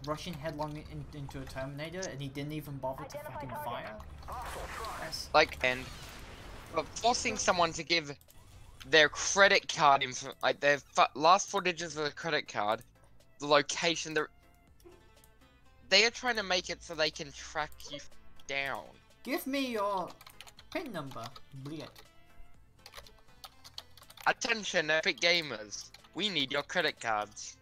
rushing headlong into a Terminator, and he didn't even bother to fucking fire. Yes. Like, and forcing someone to give their credit card info, like their last 4 digits of the credit card, the location, they are trying to make it so they can track you down. Give me your PIN number, Blit. Attention, Epic Gamers. We need your credit cards.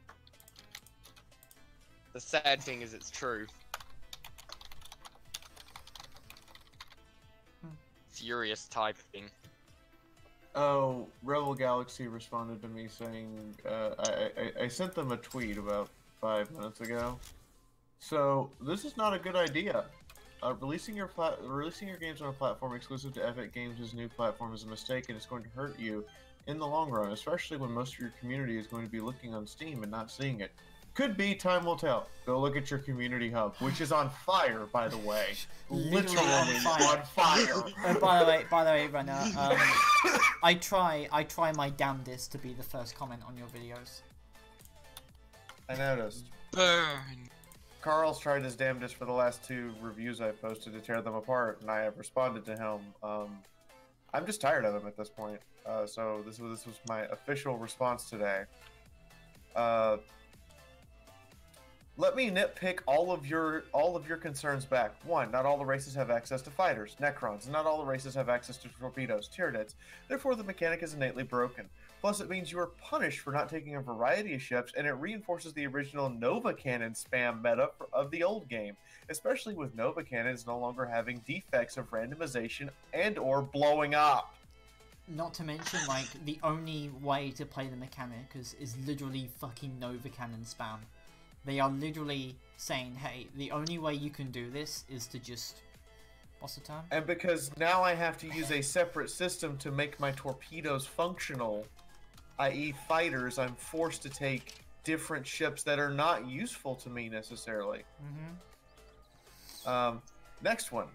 The sad thing is it's true. Furious typing. Oh, Rebel Galaxy responded to me saying, I sent them a tweet about 5 minutes ago. So this is not a good idea. Releasing your games on a platform exclusive to Epic Games' new platform is a mistake, and it's going to hurt you in the long run, especially when most of your community is going to be looking on Steam and not seeing it. Could be, time will tell. Go look at your community hub, which is on fire, by the way. Literally on fire. By the way, Renner, I try my damnedest to be the first comment on your videos. I noticed. Burn. Carl's tried his damnedest for the last 2 reviews I've posted to tear them apart, and I have responded to him. I'm just tired of him at this point. So this was my official response today. Let me nitpick all of your concerns back. 1, not all the races have access to fighters, Necrons. Not all the races have access to torpedoes, Tyranids. Therefore, the mechanic is innately broken. Plus, it means you are punished for not taking a variety of ships, and it reinforces the original Nova Cannon spam meta of the old game, especially with Nova Cannons no longer having defects of randomization and/or blowing up. Not to mention, like, the only way to play the mechanic is literally fucking Nova Cannon spam. They are literally saying, hey, the only way you can do this is to just... What's the term? And because now I have to use a separate system to make my torpedoes functional, i.e. fighters, I'm forced to take different ships that are not useful to me necessarily. Next one.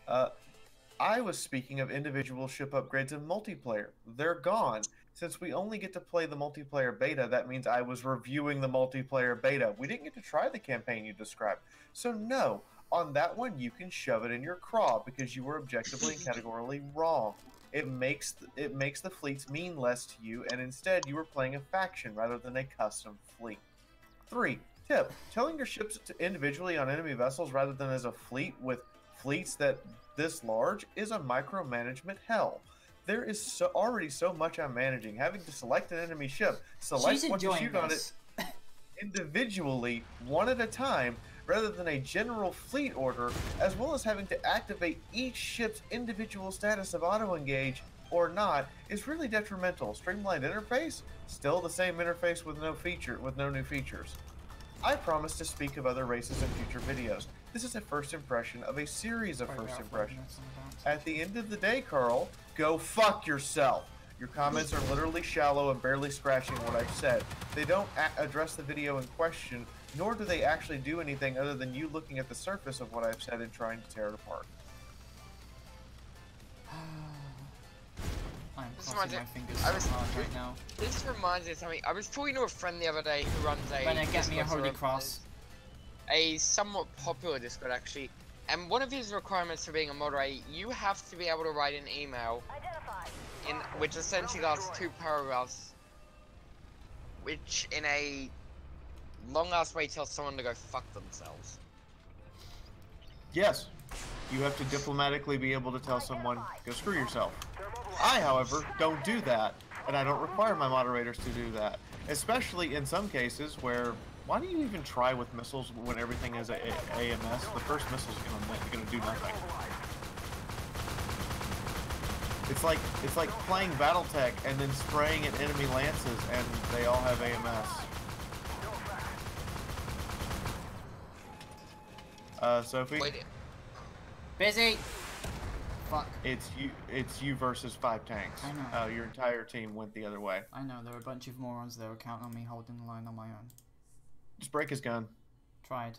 I was speaking of individual ship upgrades in multiplayer. They're gone. Since we only get to play the multiplayer beta, that means I was reviewing the multiplayer beta. We didn't get to try the campaign you described. So no, on that one you can shove it in your craw because you were objectively and categorically wrong. It makes the fleets mean less to you, and instead you were playing a faction rather than a custom fleet. 3. Tip: telling your ships individually on enemy vessels rather than as a fleet with fleets that this large is a micromanagement hell. There is already so much I'm managing. Having to select an enemy ship, select what to shoot on it individually, one at a time, rather than a general fleet order, as well as having to activate each ship's individual status of auto-engage or not, is really detrimental. Streamlined interface? Still the same interface with no new features. I promise to speak of other races in future videos. This is a first impression of a series of first impressions. At the end of the day, Carl, go fuck yourself. Your comments are literally shallow and barely scratching what I've said. They don't address the video in question, nor do they actually do anything other than you looking at the surface of what I've said and trying to tear it apart. I'm crossing my fingers so hard right now. This reminds me of something. I was talking to a friend the other day who runs a... Renner, get me a holy cross. A somewhat popular Discord, actually. And one of his requirements for being a moderator, you have to be able to write an email, which essentially lasts 2 paragraphs, which in a long-ass way tells someone to go fuck themselves. Yes, you have to diplomatically be able to tell someone, go screw yourself. I, however, don't do that, and I don't require my moderators to do that, especially in some cases where... Why do you even try with missiles when everything is AMS? The first missile is gonna do nothing. It's like playing BattleTech and then spraying at enemy lances, and they all have AMS. Sophie. Wait. Busy. Fuck. It's you versus 5 tanks. I know. Your entire team went the other way. I know, there are a bunch of morons that were counting on me holding the line on my own. Just break his gun. Tried.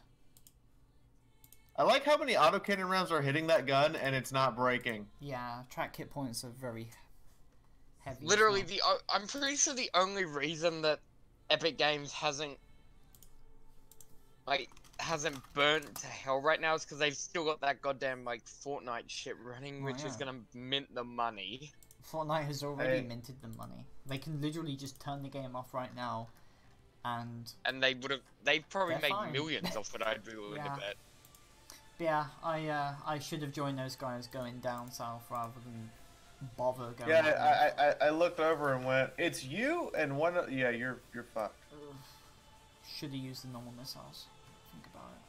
I like how many autocannon rounds are hitting that gun and it's not breaking. Yeah, track hit points are very heavy. Literally, I'm pretty sure the only reason that Epic Games hasn't burnt to hell right now is because they've still got that goddamn Fortnite shit running, which is gonna mint the money. Fortnite has already minted the money. They can literally just turn the game off right now, and they've probably made fine. Millions off it. I'd be willing to bet. But yeah, I should have joined those guys going down south rather than bother going. Yeah, I looked over and went, it's you and one. Yeah, you're fucked. Should have used the normal missiles. Think about it.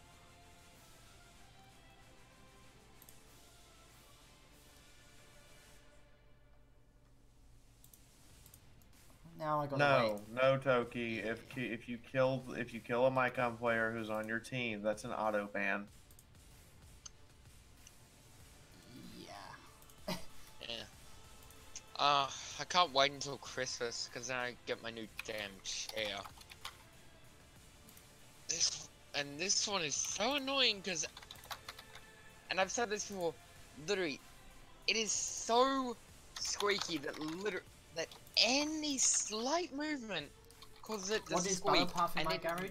Now I gotta wait. No, Toki. If you kill a Mycon player who's on your team, that's an auto ban. Yeah. Yeah. I can't wait until Christmas because then I get my new damn chair. This one is so annoying because, and I've said this before, literally, it is so squeaky that that any slight movement causes it to What is squeak. Battle Path in my garage?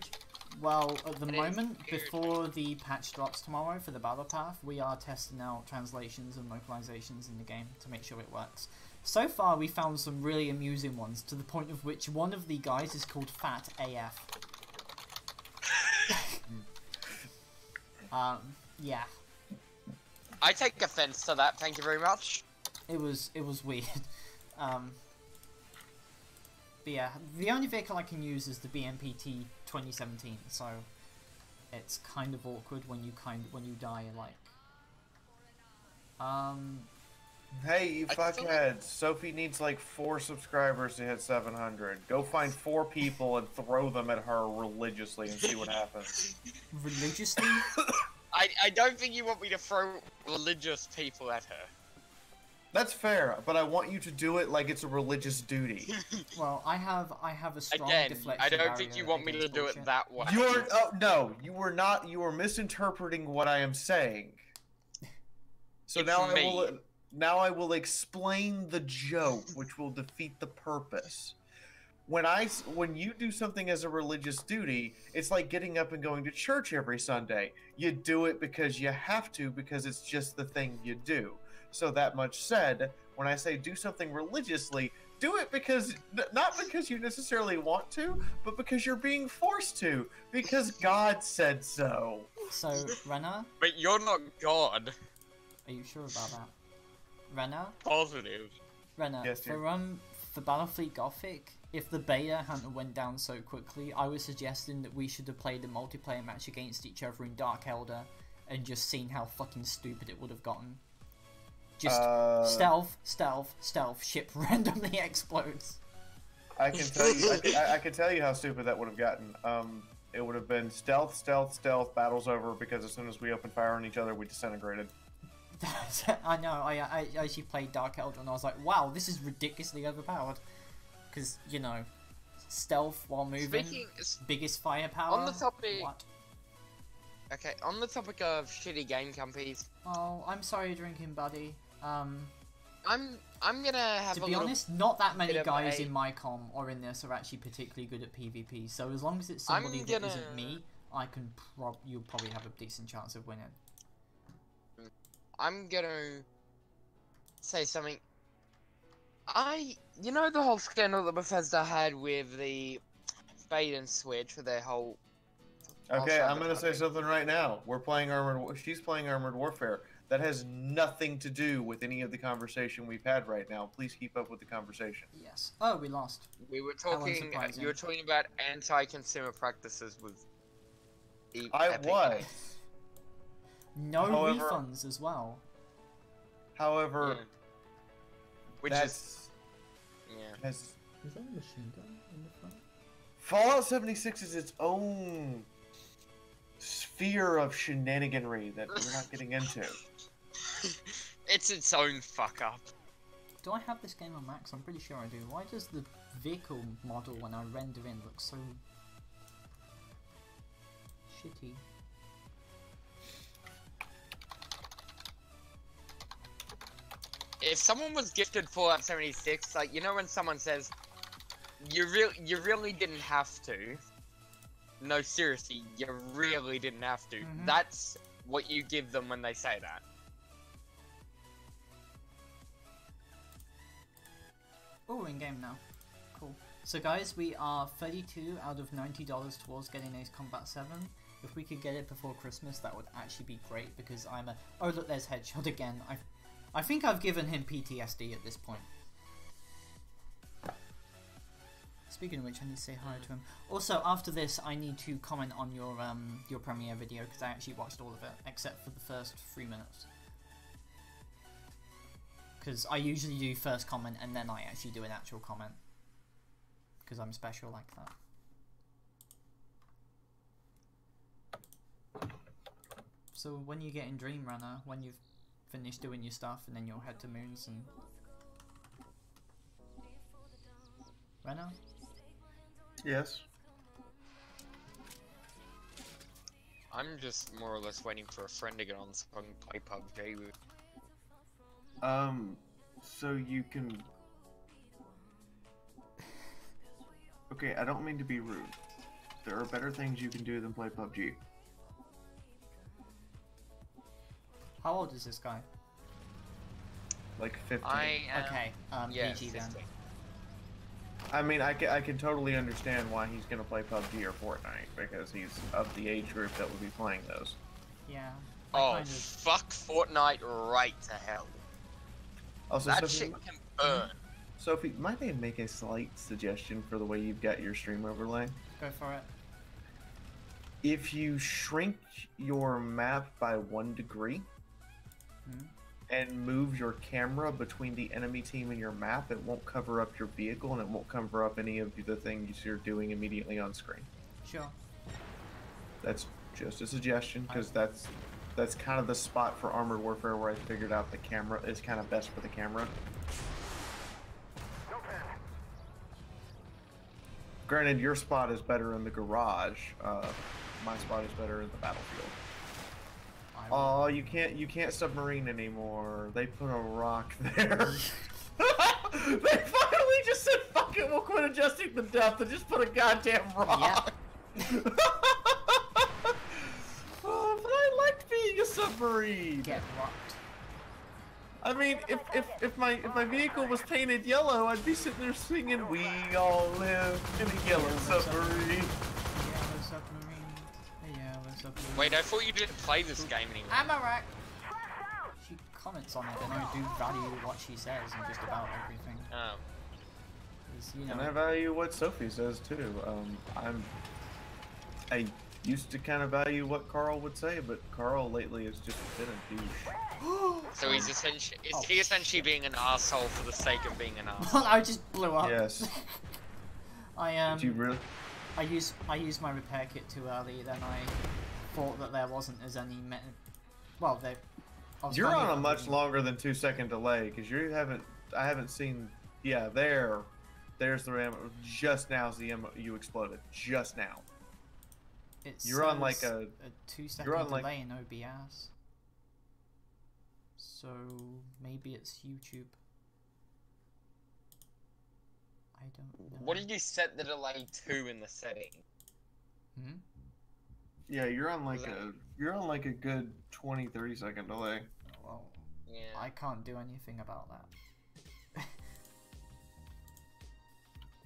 Well, at the moment, before the patch drops tomorrow for the Battle Path, we are testing out translations and localizations in the game to make sure it works. So far, we found some really amusing ones, to the point of which one of the guys is called Fat AF. Yeah. I take offense to that, thank you very much. It was weird. But yeah, the only vehicle I can use is the BMPT 2017, so it's kind of awkward when you die, like. Hey, you fuckheads! Sophie needs like 4 subscribers to hit 700. Go find 4 people and throw them at her religiously and see what happens. Religiously? I don't think you want me to throw religious people at her. That's fair, but I want you to do it like it's a religious duty. Well, I have a strong Again, deflection I don't barrier think you want me to against do bullshit. it that way. No, you were not. You were misinterpreting what I am saying. So It's now I will explain the joke, which will defeat the purpose. When you do something as a religious duty, it's like getting up and going to church every Sunday. You do it because you have to, because it's just the thing you do. So that much said, when I say do something religiously, do it because, not because you necessarily want to, but because you're being forced to, because God said so. So, Renna, But you're not God. are you sure about that? Renna? Positive. Renna, Yes, dear. for Battlefleet Gothic, if the beta hadn't went down so quickly, I was suggesting that we should have played a multiplayer match against each other in Dark Elder and just seen how fucking stupid it would have gotten. Just stealth, ship randomly explodes. I can tell you. I can tell you how stupid that would have gotten. It would have been stealth. Battle's over because as soon as we opened fire on each other, we disintegrated. I know. I actually played Dark Elder and I was like, wow, this is ridiculously overpowered. Because stealth while moving, biggest firepower. On the topic. What? Okay, on the topic of shitty game companies. Oh, I'm sorry, drinking buddy. I'm gonna have to a be little honest, not that many bit of guys a- in my com or in this are actually particularly good at PvP. So as long as it's somebody that isn't me, you'll probably have a decent chance of winning. I'm gonna say something. You know the whole scandal that Bethesda had with the bait and switch with their whole. Okay, I'm gonna say something right now. She's playing Armored Warfare. That has nothing to do with any of the conversation we've had right now. Please keep up with the conversation. Yes. Oh, we lost. We were How talking. unsurprising. You were talking about anti-consumer practices with. I Epic. was. No However- refunds as well. However, Yeah. Which that's yeah. Is that a machine gun in the front? Fallout 76 is its own sphere of shenaniganry that we're not getting into. It's its own fuck up. Do I have this game on max? I'm pretty sure I do. Why does the vehicle model when I render in look so shitty? If someone was gifted Fallout 76, like you know when someone says, you really didn't have to. No, seriously, you really didn't have to. Mhm. That's what you give them when they say that. Oh, we're in game now. Cool. So guys, we are 32 out of $90 towards getting Ace Combat 7. If we could get it before Christmas, that would actually be great because I'm a... Oh look, there's Headshot again. I think I've given him PTSD at this point. Speaking of which, I need to say hi to him. Also, after this, I need to comment on your premiere video because I actually watched all of it, except for the first 3 minutes. Because I usually do first comment and then I actually do an actual comment. because I'm special like that. So when you get in Dream Runner, when you've finished doing your stuff, and then you'll head to Moons and... Renner? Yes. I'm just more or less waiting for a friend to get on so I can play PUBG with. So you can... Okay, I don't mean to be rude. There are better things you can do than play PUBG. How old is this guy? Like 15. I am... Okay, yeah, PG then. 15. I mean, I can totally understand why he's gonna play PUBG or Fortnite, because he's of the age group that would be playing those. Yeah. Oh, kind of- fuck Fortnite right to hell. Also, That Sophie, shit can burn. Sophie, might I make a slight suggestion for the way you've got your stream overlay? Go for it. If you shrink your map by 1 degree, Hmm? and move your camera between the enemy team and your map, it won't cover up your vehicle and it won't cover up any of the things you're doing immediately on screen. Sure. That's just a suggestion, because that's kind of the spot for Armored Warfare where I figured out the camera is kind of best for the camera. No pen. Granted, your spot is better in the garage. My spot is better in the battlefield. Oh, you can't submarine anymore. They put a rock there. They finally just said, "Fuck it, we'll quit adjusting the depth and just put a goddamn rock." Oh, but I liked being a submarine. Get rocked. I mean, if my vehicle was painted yellow, I'd be sitting there singing, "We all live in a yellow submarine." Yellow submarine. Yellow submarine. Wait, I thought you didn't play this game anymore. I'm a wreck. She comments on it, and I do value what she says and just about everything. Oh. 'Cause, you And I know, value what Sophie says too. I used to kind of value what Carl would say, but Carl lately has just been a douche. So he's essentially, is Oh, he essentially being an asshole for the sake of being an asshole? I just blew up. Yes. I Did you really? I used my repair kit too early. Then I thought that there wasn't as any well, there. I was You're finding on a that much really- longer than 2-second delay because you haven't. I haven't seen. Yeah, there's the ammo. Just now's the ammo you exploded. Just now. It You're on like says a. 2-second you're on, like- delay in OBS. So maybe it's YouTube. I don't know. What did you set the delay to in the setting? Hmm? Yeah, you're on like Was that- a. You're on like a good 20-30 second delay. Well, Yeah. I can't do anything about that.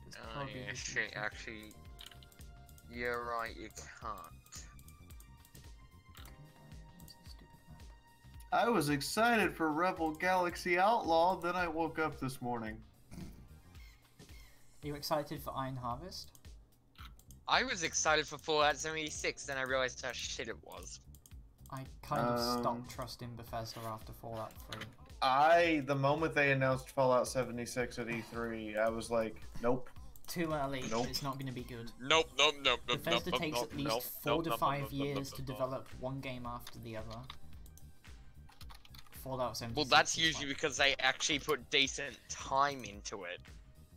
It's Oh probably yeah, the shit, YouTube. actually, you're right, you can't. Where's the stupid map? I was excited for Rebel Galaxy Outlaw, then I woke up this morning. Are you excited for Iron Harvest? I was excited for Fallout 76, then I realized how shit it was. I kind of stopped trusting Bethesda after Fallout 3. The moment they announced Fallout 76 at E3, I was like, nope. Too early, Nope. it's not going to be good. Nope, nope, nope, nope, Bethesda nope, takes nope, at least nope, 4 nope, to nope, 5 nope, years nope, to nope, nope. develop one game after the other. Fallout 76. Well, that's is usually like- because they actually put decent time into it.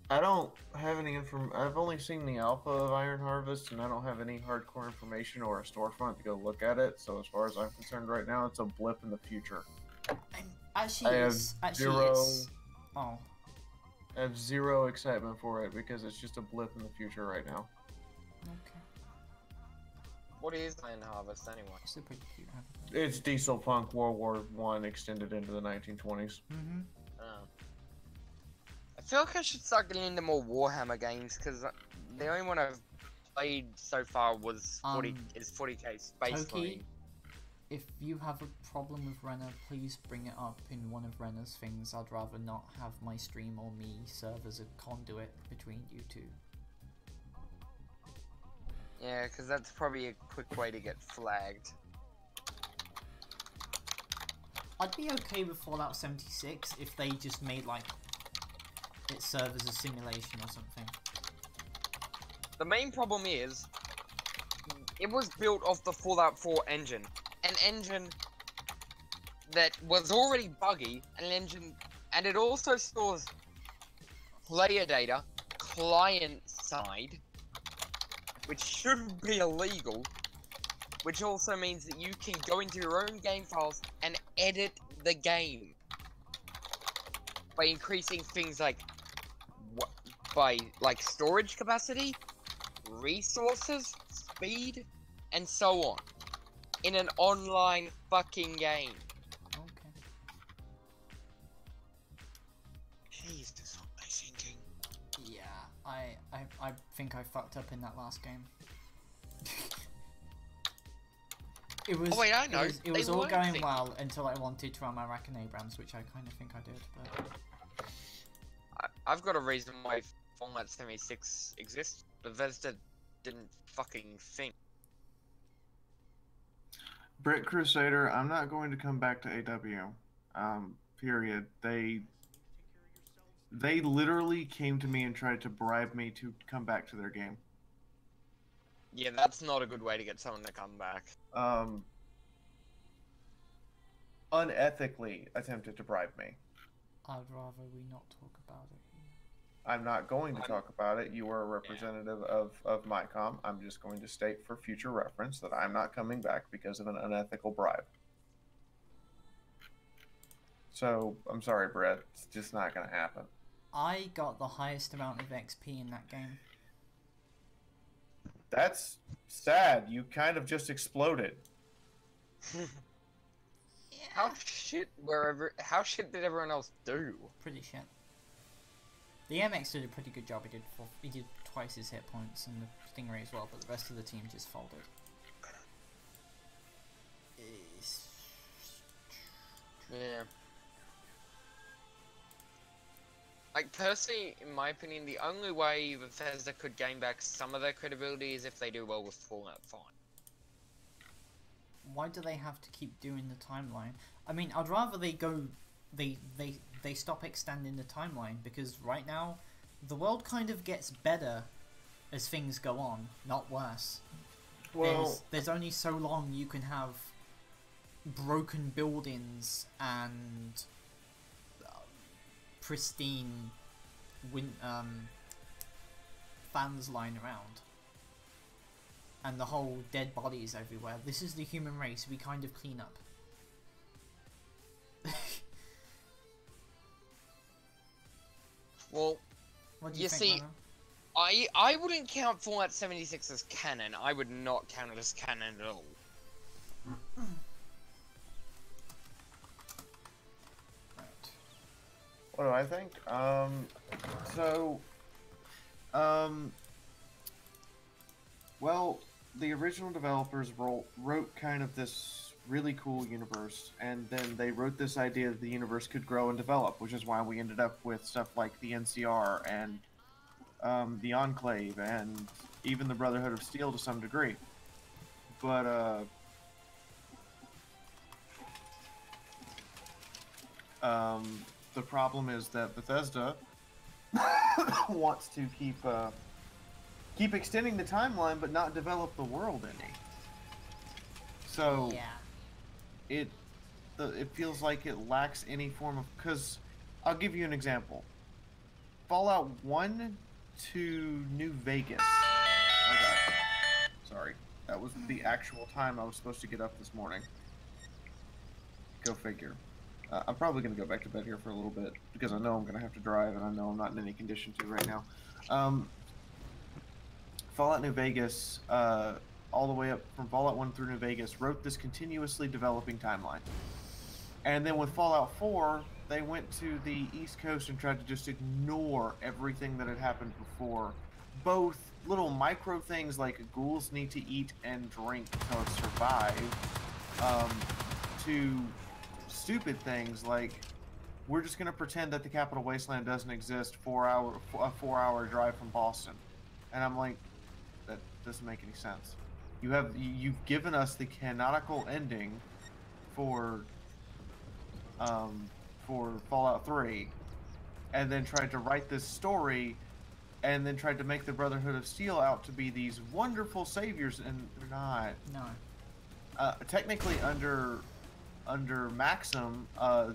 I don't have any I've only seen the alpha of Iron Harvest, and I don't have any hardcore information or a storefront to go look at it. So as far as I'm concerned, right now, it's a blip in the future. And actually, I have it's oh, I have zero excitement for it because it's just a blip in the future right now. okay. What is Iron Harvest anyway? It's a pretty cute habitat. It's Diesel Punk World War I extended into the 1920s. Mm-hmm. Oh. I feel like I should start getting into more Warhammer games because the only one I've played so far was 40k Space Toki, Marine. if you have a problem with Renner, please bring it up in one of Renner's things. I'd rather not have my stream or me serve as a conduit between you two. Yeah, because that's probably a quick way to get flagged. I'd be okay with Fallout 76 if they just made like it serve as a simulation or something. The main problem is, it was built off the Fallout 4 engine. An engine that was already buggy, and it also stores player data, client side, which shouldn't be illegal, which also means that you can go into your own game files and edit the game by increasing things like storage capacity, resources, speed, and so on in an online fucking game. Okay. Jesus, what am I thinking? Yeah, I think I fucked up in that last game. It was. Oh wait, I know. It was They all weren't going thinking. well until I wanted to run my Rack and Abrams, which I kind of think I did, but. I've got a reason why Fallout 76 exists. Bethesda didn't fucking think. Brit Crusader, I'm not going to come back to AW. Period. They literally came to me and tried to bribe me to come back to their game. Yeah, that's not a good way to get someone to come back. Unethically attempted to bribe me. I'd rather we not talk about it. I'm not going to talk about it. You are a representative of MyCom. I'm just going to state for future reference that I'm not coming back because of an unethical bribe. So, I'm sorry, Brett. It's just not going to happen. I got the highest amount of XP in that game. That's sad. You kind of just exploded. How shit did everyone else do? Pretty shit. The MX did a pretty good job. He did twice his hit points, and the Stingray as well, but the rest of the team just folded. Yeah. Like, personally, in my opinion, the only way Bethesda could gain back some of their credibility is if they do well with Fallout 5. Why do they have to keep doing the timeline? I mean, I'd rather they go... They stop extending the timeline, because right now, the world kind of gets better as things go on, not worse. Well, There's only so long you can have broken buildings and pristine fans lying around. And the whole dead bodies everywhere. This is the human race, we kind of clean up. Well, What do you you think, see, Rana? I wouldn't count Fallout 76 as canon. I would not count it as canon at all. Right. what do I think? Well, the original developers wrote kind of this really cool universe, and then they wrote this idea that the universe could grow and develop, which is why we ended up with stuff like the NCR and the Enclave and even the Brotherhood of Steel to some degree. But the problem is that Bethesda wants to keep extending the timeline, but not develop the world any. So Yeah. it feels like it lacks any form of... Because I'll give you an example. Fallout 1 to New Vegas. Oh god. Sorry. That was the actual time I was supposed to get up this morning. Go figure. I'm probably going to go back to bed here for a little bit, because I know I'm going to have to drive, and I know I'm not in any condition to right now. Fallout New Vegas, all the way up from Fallout 1 through New Vegas, wrote this continuously developing timeline. And then with Fallout 4, they went to the East Coast and tried to just ignore everything that had happened before. Both little micro things like ghouls need to eat and drink to survive, to stupid things like, we're just going to pretend that the Capital Wasteland doesn't exist a 4-hour drive from Boston. And I'm like, that doesn't make any sense. You've given us the canonical ending for Fallout 3, and then tried to write this story and then tried to make the Brotherhood of Steel out to be these wonderful saviors, and they're not. No. Technically, under Maxim,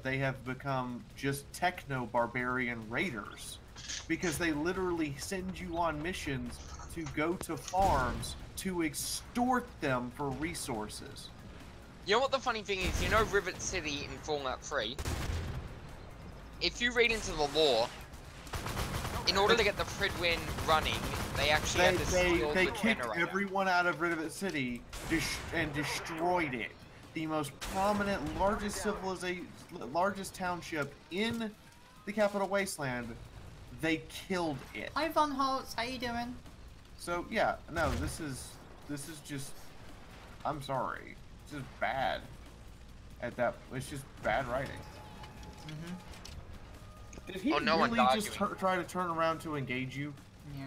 they have become just techno-barbarian raiders, because they literally send you on missions to go to farms to extort them for resources. You know what the funny thing is? You know Rivet City in Fallout 3? If you read into the lore, in order to get the Pridwin running, they actually had to steal they the kicked generator. everyone out of Rivet City and destroyed it. The most prominent, largest civilization, largest township in the Capital Wasteland. They killed it. Hi Von Holtz, how you doing? So yeah, no, this is just. I'm sorry, it's just bad. It's just bad writing. Mm-hmm. Did he no one's really just arguing. try to turn around to engage you? Yeah.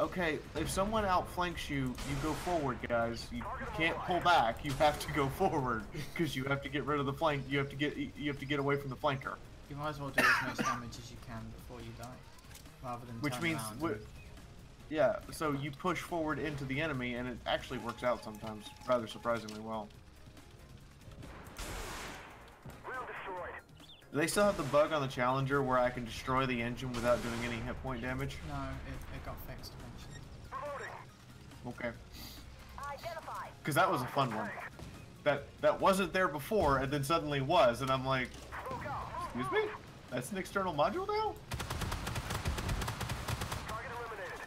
Okay, if someone outflanks you, you go forward, guys. You can't pull back. You have to go forward because you have to get rid of the flank. You have to get away from the flanker. You might as well do as much damage as you can before you die, rather than Which turn means, around yeah. So you push forward into the enemy, and it actually works out sometimes, rather surprisingly well. Wheel destroyed. Do they still have the bug on the Challenger where I can destroy the engine without doing any hit point damage? No, it got fixed eventually. Promoting. Okay. Identify. Because that was a fun one. That wasn't there before, and then suddenly was, and I'm like, Smoke out. excuse me? That's an external module now? Target eliminated.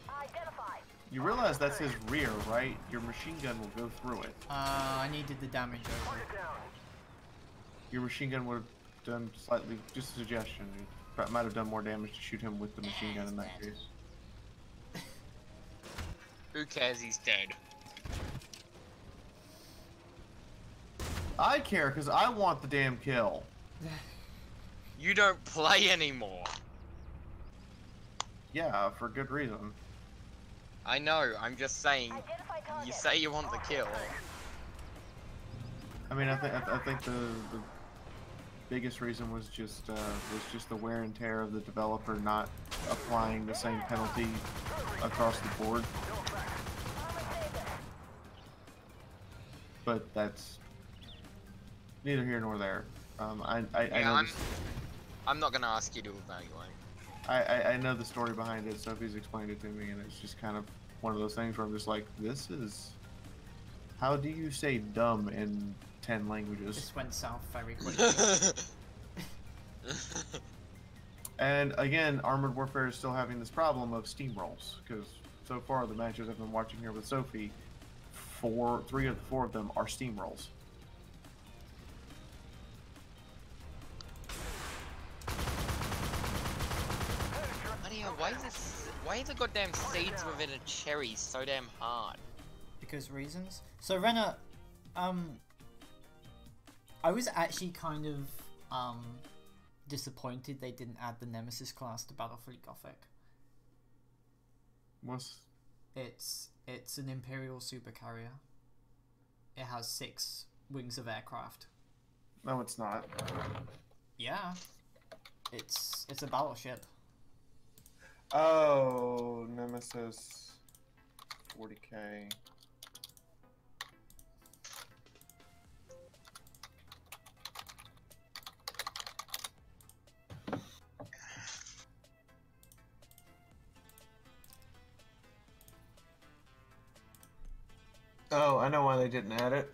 Identify. You realize that's his rear, right? Your machine gun will go through it. I needed the damage over. Target down. Your machine gun would have done slightly, just a suggestion. It might have done more damage to shoot him with the machine gun in that case. Who cares? He's dead. I care because I want the damn kill. You don't play anymore. Yeah, for good reason. I know. I'm just saying. Identify target. You say you want the kill. I mean, I think the biggest reason was just the wear and tear of the developer not applying the same penalty across the board. But that's neither here nor there. I Yeah, know I'm not gonna ask you to evaluate. I know the story behind it. Sophie's explained it to me, and it's just kind of one of those things where I'm just like, this is. How do you say dumb in 10 languages? This went south very quickly. And again, Armored Warfare is still having this problem of steamrolls, because so far the matches I've been watching here with Sophie, 3 of the 4 of them are steamrolls. Why is the goddamn seeds within a cherry so damn hard? Because reasons. So Renna, I was actually kind of disappointed they didn't add the Nemesis class to Battlefleet Gothic. What's... It's an Imperial supercarrier. It has 6 wings of aircraft. No, it's not. Yeah, it's a battleship. Oh, Nemesis 40K. Oh, I know why they didn't add it.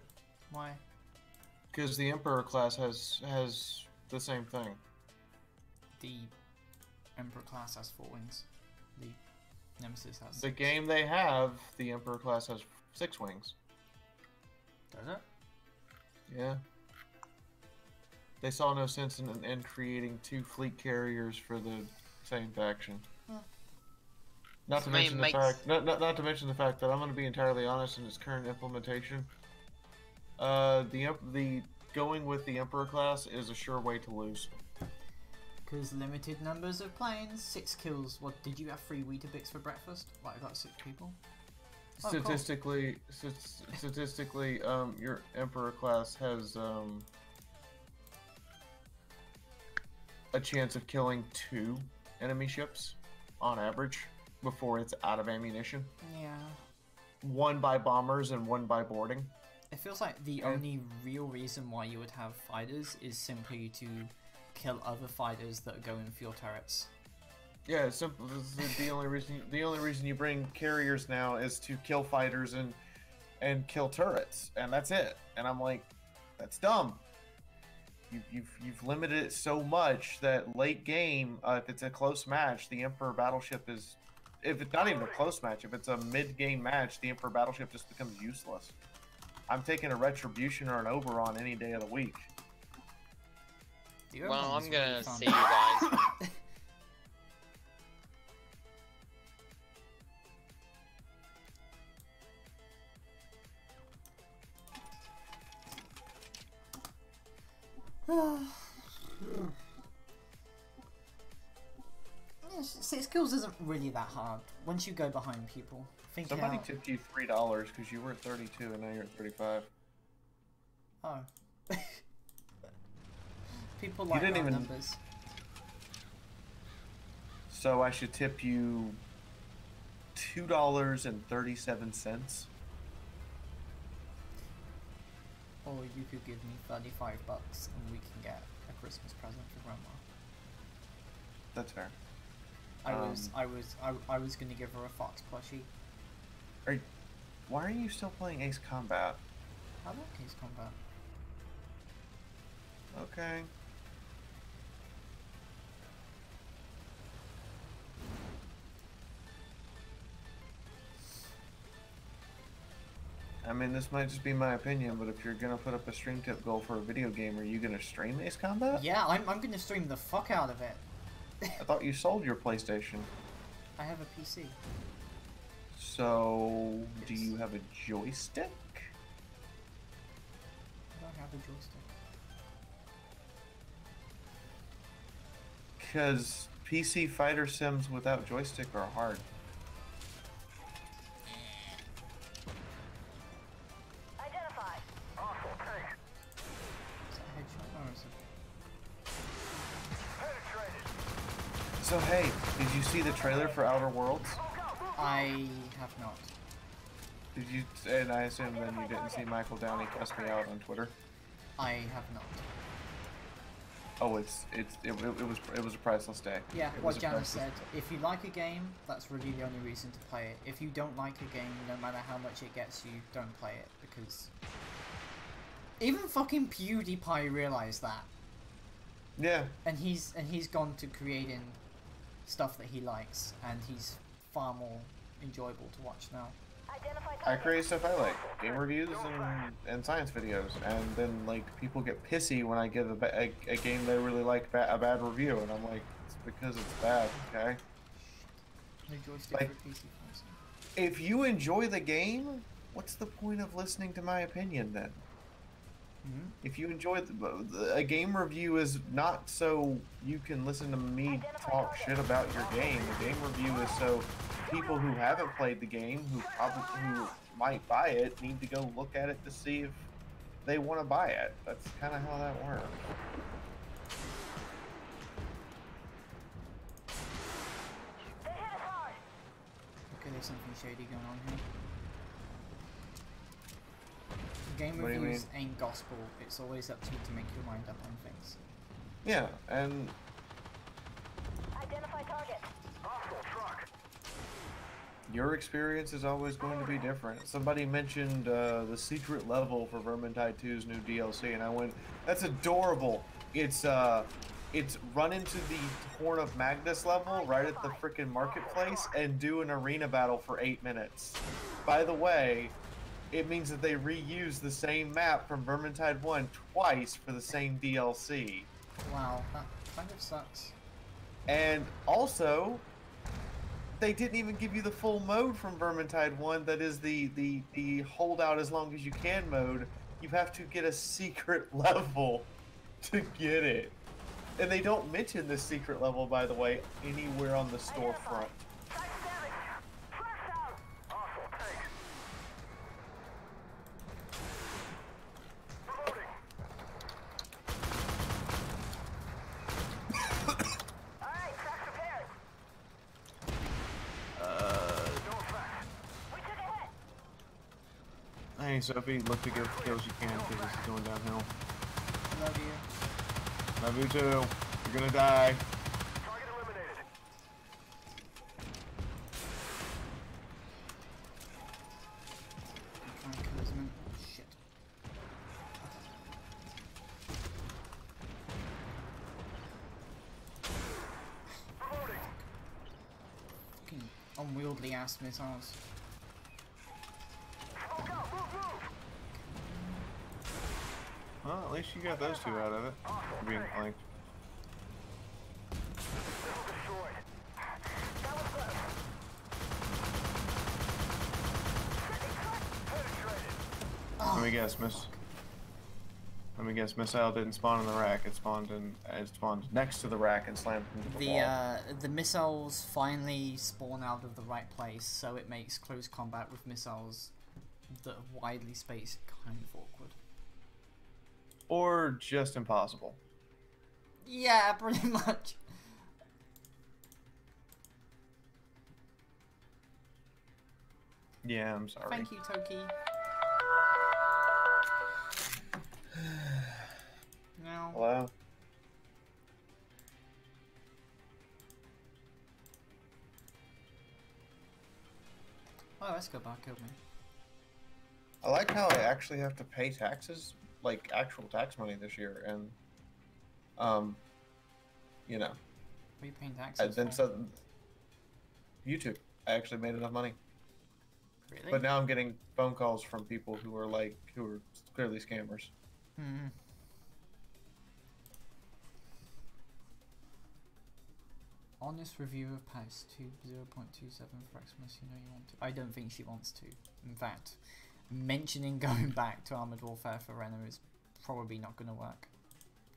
Why? Because the Emperor class has the same thing. The Emperor class has 4 wings. The Nemesis has. The game they have, the Emperor class has 6 wings. Does it? Yeah. They saw no sense in creating 2 fleet carriers for the same faction. Huh. Not to mention the fact, not to mention the fact that I'm going to be entirely honest in its current implementation. The going with the Emperor class is a sure way to lose. Because limited numbers of planes, 6 kills. What, did you have 3 Weetabix for breakfast? Like, I got 6 people? Oh, cool. Statistically, your Emperor class has a chance of killing 2 enemy ships. on average before it's out of ammunition. Yeah. One by bombers and one by boarding. It feels like the only real reason why you would have fighters is simply to kill other fighters that go in fuel turrets. Yeah, it's simple. The only reason you bring carriers now is to kill fighters and kill turrets, and that's it. And I'm like, that's dumb. You've limited it so much that late game, if it's a close match, the Emperor battleship is, if it's not even a close match, if it's a mid-game match, the Emperor battleship just becomes useless. I'm taking a Retribution or an Oberon any day of the week. Well, I'm gonna see you guys. Six kills isn't really that hard once you go behind people. Think Somebody out... tipped you $3 because you were at 32 and now you're at 35. Oh. People like didn't round even- numbers. So I should tip you $2.37. Or you could give me $35 and we can get a Christmas present for Grandma. That's fair. I was gonna give her a Fox plushie. Why are you still playing Ace Combat? I like Ace Combat. Okay. I mean, this might just be my opinion, but if you're gonna put up a stream tip goal for a video game, are you gonna stream Ace Combat? Yeah, I'm gonna stream the fuck out of it. I thought you sold your PlayStation. I have a PC. So, do Yes. you have a joystick? I don't have a joystick. Because PC fighter sims without joystick are hard. Identified. Hostile tank. Is that a headshot or is it... Penetrated. So hey, did you see the trailer for Outer Worlds? I have not. Did you? And I assume then you didn't see Michael Downey cuss me out on Twitter. I have not. Oh, it was a priceless day. Yeah, It what was a Janice priceless said. If you like a game, that's really the only reason to play it. If you don't like a game, no matter how much it gets you, don't play it, because even fucking PewDiePie realized that, Yeah, and he's gone to creating stuff that he likes, and he's far more enjoyable to watch now. Identified I target. create stuff I like, game reviews and science videos, and then like people get pissy when I give a game they really like a bad review, and I'm like, it's because it's bad, okay? No joystick Like- for PC person. If you enjoy the game, what's the point of listening to my opinion then? Hmm? If you enjoy a game review is not so you can listen to me talk shit about your game. A game review is so people who haven't played the game, who might buy it, need to go look at it to see if they want to buy it. That's kind of how that works. They hit us hard. Okay, there's something shady going on here. Game What do you reviews ain't gospel. It's always up to you to make your mind up on things. Yeah, and Identify target. Hostile truck. your experience is always going to be different. Somebody mentioned the secret level for Vermintide 2's new DLC, and I went, "That's adorable." It's run into the Horn of Magnus level right at the frickin' marketplace and do an arena battle for 8 minutes. By the way, it means that they reuse the same map from Vermintide 1 twice for the same DLC. Wow, that kind of sucks. And also, they didn't even give you the full mode from Vermintide 1, that is the hold out as long as you can mode. You have to get a secret level to get it. And they don't mention this secret level, by the way, anywhere on the storefront. Side damage. Flash out. Hostile tank. Reloading. Alright, tracks repaired. Hey Sophie, look to get the kills you can because this is going downhill. Love you. Love you too. You're gonna die. Target eliminated. I'm trying to kill his man. Shit. Reloading. Fucking unwieldy ass missiles. Smoke out. Move. Well, at least you got those two out of it. Being flanked. Missile destroyed. That was left. Penetrated. Let me guess, missile didn't spawn in the rack. It spawned next to the rack and slammed into the wall. The missiles finally spawn out of the right place, so it makes close combat with missiles that are widely spaced kind of awkward. Or just impossible. Yeah, pretty much. Yeah, I'm sorry. Thank you, Toki. Now, Hello? oh, let's go back, killed me. I like how I actually have to pay taxes, like actual tax money this year, and you know, What are you paying and taxes then for? so YouTube, I actually made enough money, Really? but now I'm getting phone calls from people who are clearly scammers. Hmm. Honest review of patch 0.27 for Xmas, you know you want to. I don't think she wants to. In fact, mentioning going back to Armored Warfare for Rena is probably not going to work.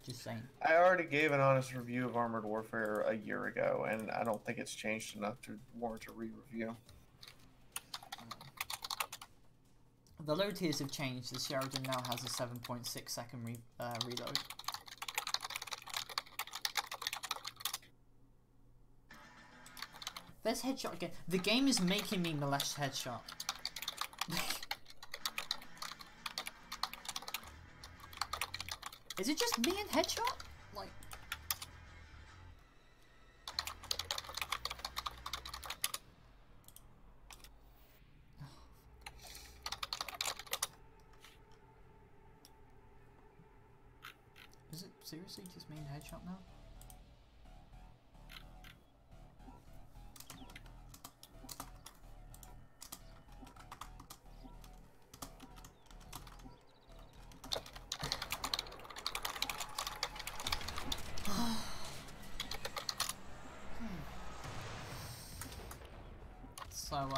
Just saying. I already gave an honest review of Armored Warfare a year ago, and I don't think it's changed enough to warrant a re-review. The low tiers have changed. The Sheridan now has a 7.6 second reload. There's headshot again. The game is making me molest headshot. Is it just me and headshot? Like, is it seriously just me and headshot now? So,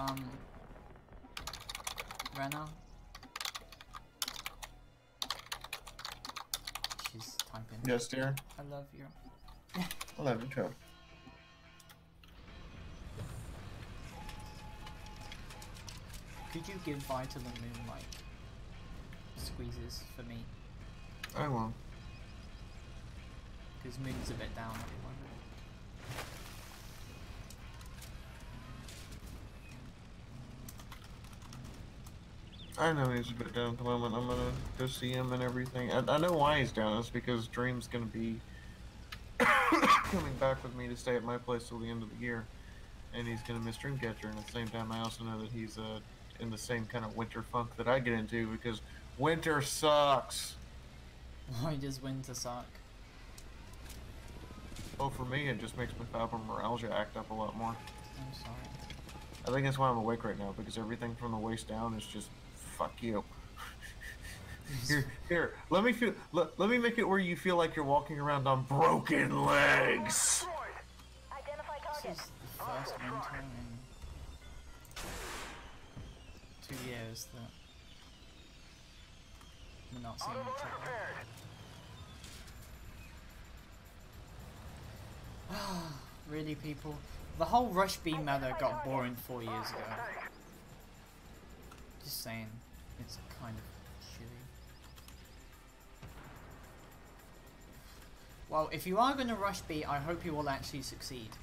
Rena. She's typing. Yes, dear. I love you. I love you too. Could you give Vital and Moon, like, squeezes for me? I will. Because Moon's a bit down at the moment. I know he's a bit down at the moment. I'm gonna go see him and everything. I know why he's down. It's because Dream's gonna be coming back with me to stay at my place till the end of the year, and he's gonna miss Dreamcatcher. And at the same time, I also know that he's in the same kind of winter funk that I get into because winter sucks. Why does winter suck? Well, for me, it just makes my fibromyalgia act up a lot more. I'm sorry. I think that's why I'm awake right now, because everything from the waist down is just fuck you. Here, let me make it where you feel like you're walking around on broken legs. Identify This target. is the first winter in 2 years that we're not seeing each Automotive other. repaired. Really, people? The whole Rush B meta got boring 4 years ago. Just saying, it's kind of shitty. Well, if you are going to Rush B, I hope you will actually succeed,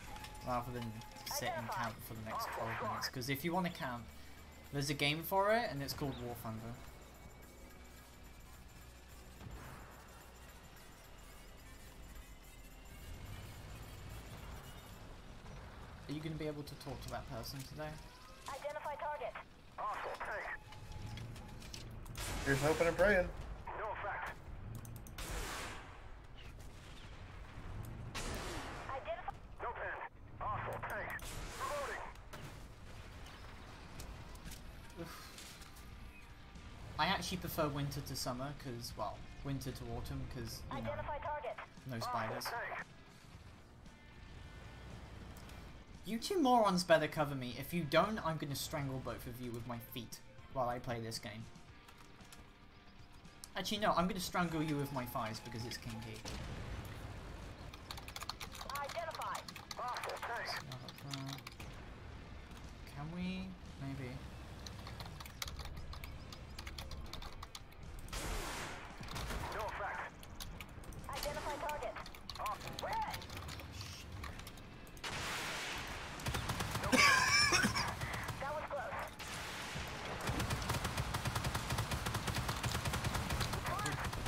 rather than sit and camp for the next 12 minutes. Because if you want to camp, there's a game for it, and it's called War Thunder. Are you going to be able to talk to that person today? Identify target. Hostile tank. Here's hoping and praying. No effect. Identify. No pin. Hostile tank. Reloading. I actually prefer winter to summer, because, well, winter to autumn, because, you know, Identify target. no Hostile spiders. tank. You two morons better cover me. If you don't, I'm going to strangle both of you with my feet while I play this game. Actually, no, I'm going to strangle you with my thighs because it's kinky. Identify. Hostile tank. Can we? Maybe. No effect. Identify target. Red. That was close.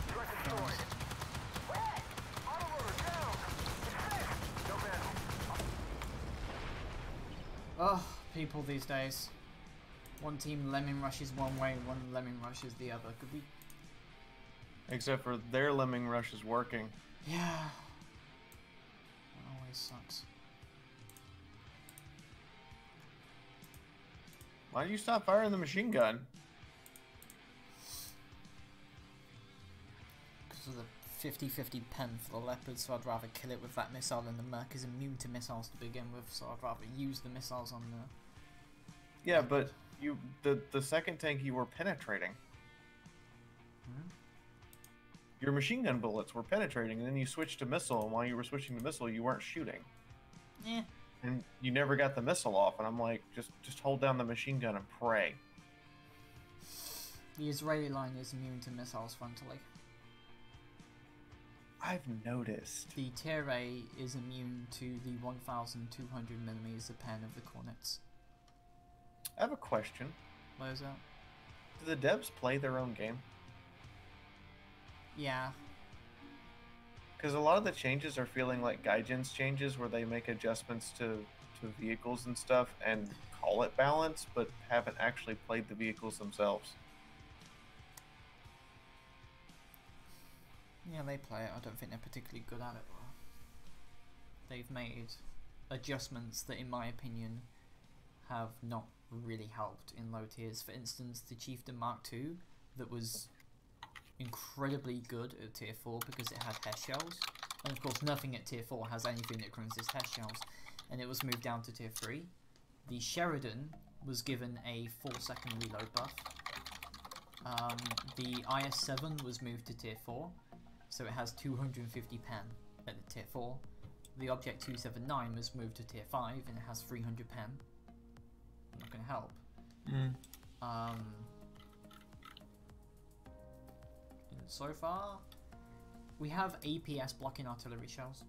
Threat destroyed. Red. Autoloader down. It's safe. No man. Oh, people these days. One team lemon rushes one way, one lemon rushes the other. Could we? Except for their lemming rush is working. Yeah. That always sucks. Why do you stop firing the machine gun? Because of the 50-50 pen for the leopard, so I'd rather kill it with that missile, and the Merc is immune to missiles to begin with, so I'd rather use the missiles on the... Yeah, but you the second tank you were penetrating. Hmm? Your machine gun bullets were penetrating, and then you switched to missile, and while you were switching to missile, you weren't shooting. Eh. And you never got the missile off, and I'm like, just hold down the machine gun and pray. The Israeli line is immune to missiles frontally. I've noticed. The Tier A is immune to the 1,200mm a pen of the Cornets. I have a question. What is that? Do the devs play their own game? Yeah. Because a lot of the changes are feeling like Gaijin's changes, where they make adjustments to vehicles and stuff and call it balance, but haven't actually played the vehicles themselves. Yeah, they play it. I don't think they're particularly good at it. They've made adjustments that, in my opinion, have not really helped in low tiers. For instance, the Chieftain Mark II, that was incredibly good at tier 4 because it had test shells, and of course nothing at tier 4 has anything that crowns as test shells, and it was moved down to tier 3. The Sheridan was given a 4-second reload buff. The IS-7 was moved to tier 4, so it has 250 pen at the tier 4. The Object 279 was moved to tier 5 and it has 300 pen. Not going to help. So far, we have APS blocking artillery shells.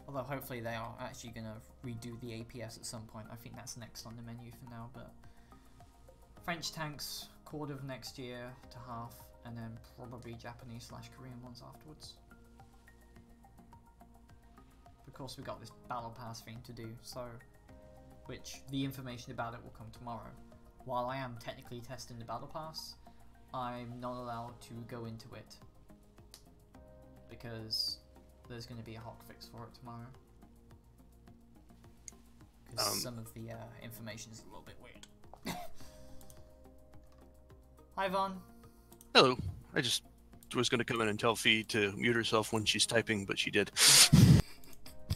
Although hopefully they are actually going to redo the APS at some point. I think that's next on the menu for now, but French tanks, quarter of next year to half, and then probably Japanese/Korean ones afterwards. Of course, we got this battle pass thing to do, so which the information about it will come tomorrow. While I am technically testing the battle pass, I'm not allowed to go into it because there's going to be a hotfix for it tomorrow. Because some of the information is a little bit weird. Hi, Vaughn. Hello. I just was going to come in and tell Fee to mute herself when she's typing, but she did.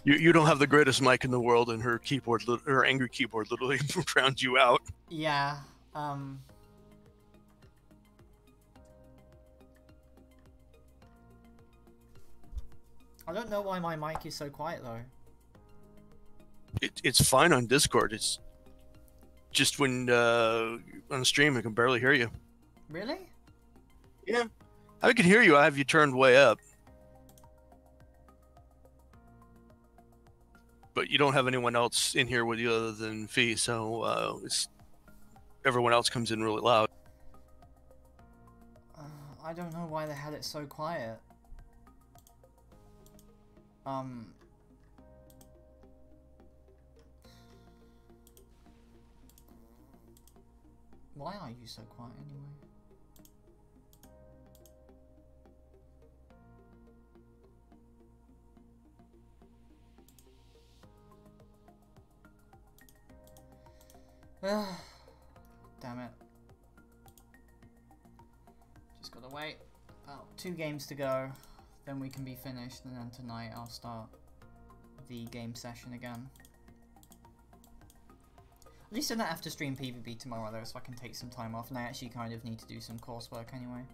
You don't have the greatest mic in the world, and her keyboard, her angry keyboard, literally drowns you out. Yeah. I don't know why my mic is so quiet though. It's fine on Discord. It's just when on stream I can barely hear you. Really? Yeah, I can hear you. I have you turned way up, but you don't have anyone else in here with you other than Fee, so it's everyone else comes in really loud. I don't know why they had it so quiet. Um. Why are you so quiet anyway? Damn it. Just gotta wait. About 2 games to go, then we can be finished, and then tonight I'll start the game session again. At least I don't have to stream PvP tomorrow though, so I can take some time off, and I actually kind of need to do some coursework anyway.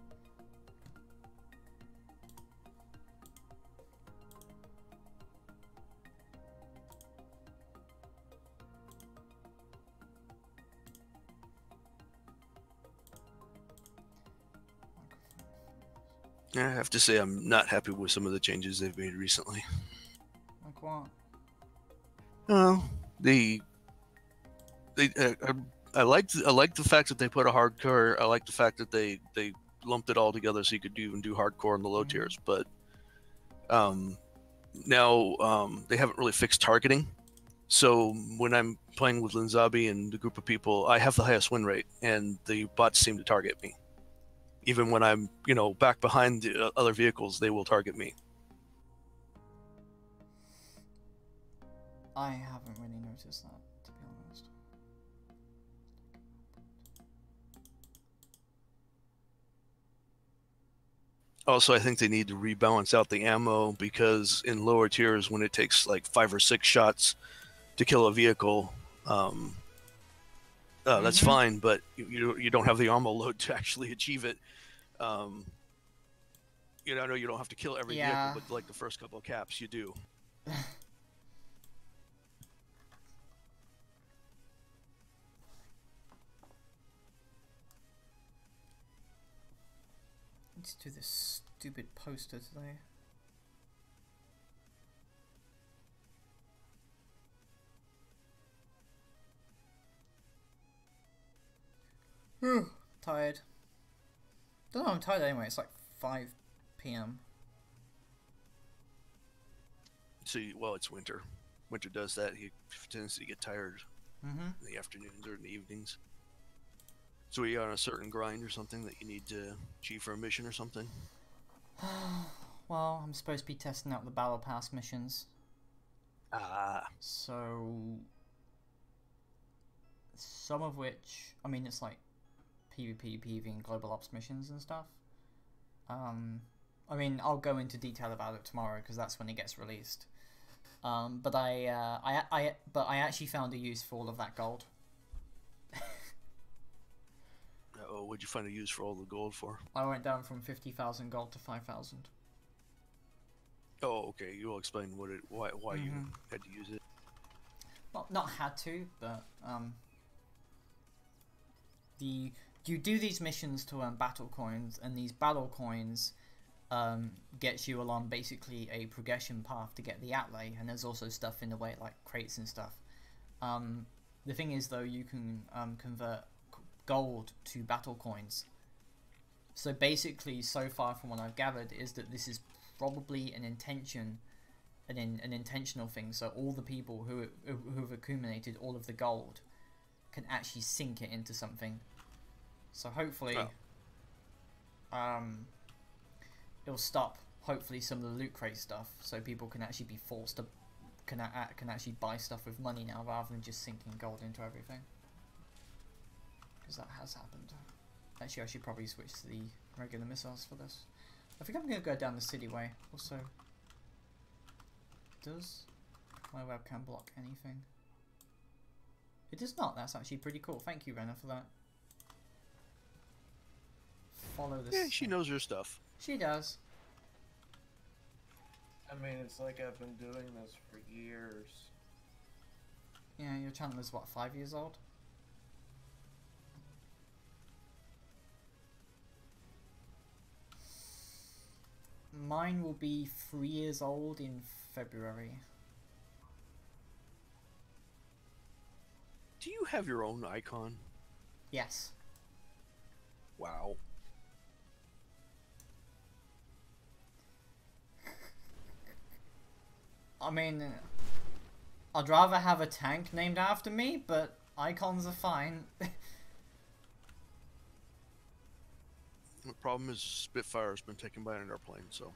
I have to say I'm not happy with some of the changes they've made recently. Like what? Oh, I liked the fact that they put a hardcore. I like the fact that they lumped it all together so you could even do hardcore in the low tiers. But now they haven't really fixed targeting. So when I'm playing with Linzabi and the group of people, I have the highest win rate, and the bots seem to target me. Even when I'm, back behind the other vehicles, they will target me. I haven't really noticed that, to be honest. Also, I think they need to rebalance out the ammo, because in lower tiers, when it takes like 5 or 6 shots to kill a vehicle, that's fine, but you don't have the ammo load to actually achieve it. I know you don't have to kill every vehicle, but like the first couple of caps, you do. Let's do this stupid poster today. Tired. Don't know, I'm tired anyway. It's like 5 p.m. So, well, it's winter. Winter does that. He tends to get tired in the afternoons or in the evenings. So, are you on a certain grind or something that you need to achieve for a mission or something? Well, I'm supposed to be testing out the Battle Pass missions. So, some of which, I mean, it's like PvP, PvE, and global ops missions and stuff. I mean, I'll go into detail about it tomorrow because that's when it gets released. But I actually found a use for all of that gold. Oh, what'd you find a use for all the gold for? I went down from 50,000 gold to 5,000. Oh, okay. You'll explain why you had to use it. Well, not had to, but you do these missions to earn battle coins, and these battle coins gets you along basically a progression path to get the outlay, and there's also stuff in the way like crates and stuff. The thing is though, you can convert gold to battle coins. So basically, so far from what I've gathered, is that this is probably an intentional thing. So all the people who've accumulated all of the gold can actually sink it into something. So hopefully, it'll stop hopefully some of the loot crate stuff, so people can actually be forced to can actually buy stuff with money now rather than just sinking gold into everything. Because that has happened. Actually, I should probably switch to the regular missiles for this. I think I'm going to go down the city way. Also, does my webcam block anything? It does not. That's actually pretty cool. Thank you, Renna, for that. Follow this. Yeah, she knows her stuff. She does. I mean, it's like I've been doing this for years. Yeah, your channel is what, 5 years old? Mine will be 3 years old in February. Do you have your own icon? Yes. Wow. I mean, I'd rather have a tank named after me, but icons are fine. The problem is Spitfire has been taken by an airplane, so.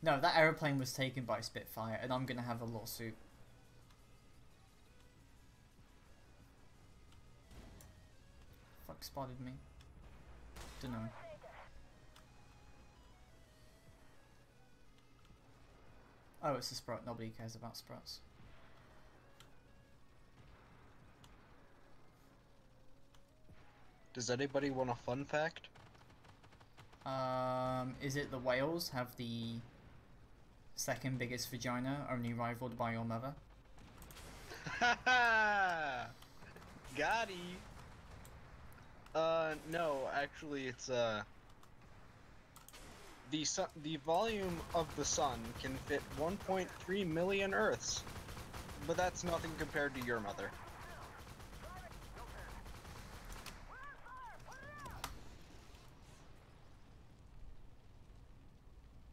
No, that aeroplane was taken by Spitfire, and I'm gonna have a lawsuit. Fuck spotted me. Dunno. Oh, it's a Sprite. Nobody cares about Sprots. Does anybody want a fun fact? Is it the whales have the second biggest vagina, only rivaled by your mother? Gotti! No, actually it's, the volume of the sun can fit 1.3 million Earths. But that's nothing compared to your mother.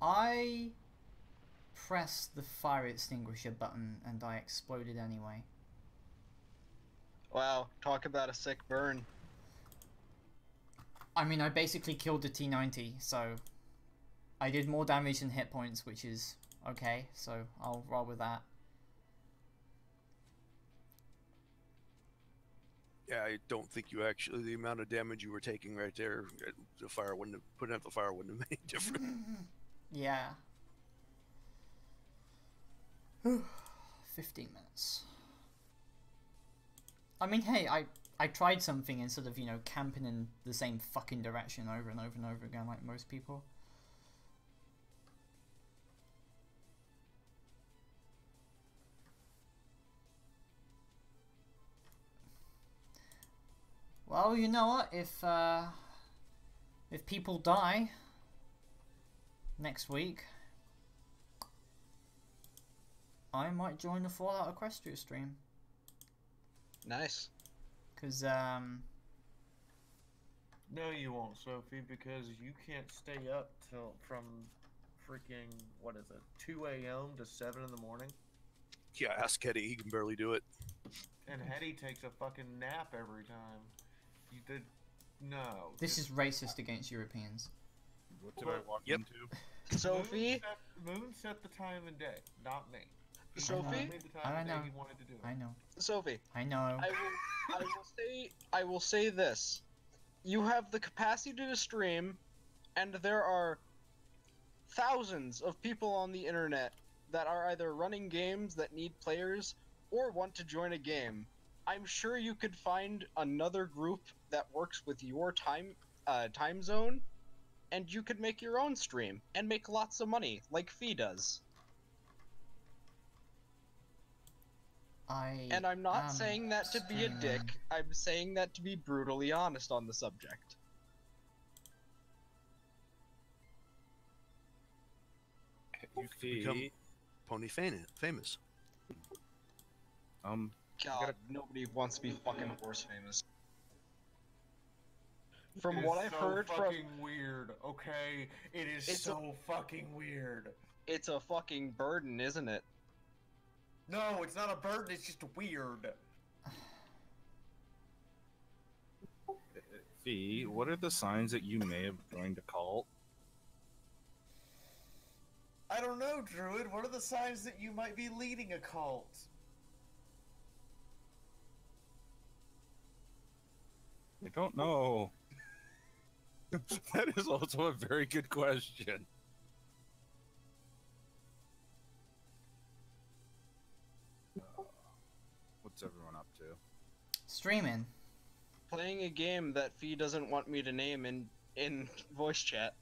I pressed the fire extinguisher button and I exploded anyway. Wow, talk about a sick burn. I mean, I basically killed the T-90, so I did more damage than hit points, which is okay, so I'll roll with that. Yeah, I don't think you actually, the amount of damage you were taking right there, the fire wouldn't have, putting out the fire wouldn't have made a difference. Yeah. 15 minutes. I mean, hey, I tried something instead of, you know, camping in the same fucking direction over and over and over again like most people. Well, you know what? If people die next week, I might join the Fallout Equestria stream. Nice. Cause No, you won't, Sophie, because you can't stay up till from freaking, what is it, 2 a.m. to 7 in the morning? Yeah, ask Eddie, he can barely do it. And Hetty takes a fucking nap every time. You did... No. this is racist against Europeans. What did I walk Yep. into? Sophie? Moon set the time and day, not me. He Sophie? made the time I and day know. he wanted to do it. I know. Sophie, I know. I will say this. You have the capacity to stream, and there are thousands of people on the internet that are either running games that need players or want to join a game. I'm sure you could find another group that works with your time zone, and you could make your own stream and make lots of money, like Fee does. And I'm not saying that to be a dick, I'm saying that to be brutally honest on the subject. You Become pony famous. God, nobody wants to be fucking horse famous. From It what is I've so heard from... fucking weird, okay? It is It's so fucking weird. It's a fucking burden, isn't it? No, it's not a burden, it's just weird. Fee, what are the signs that you may have joined a cult? I don't know, Druid. What are the signs that you might be leading a cult? I don't know. That is also a very good question. What's everyone up to? Streaming. Playing a game that Fee doesn't want me to name in voice chat.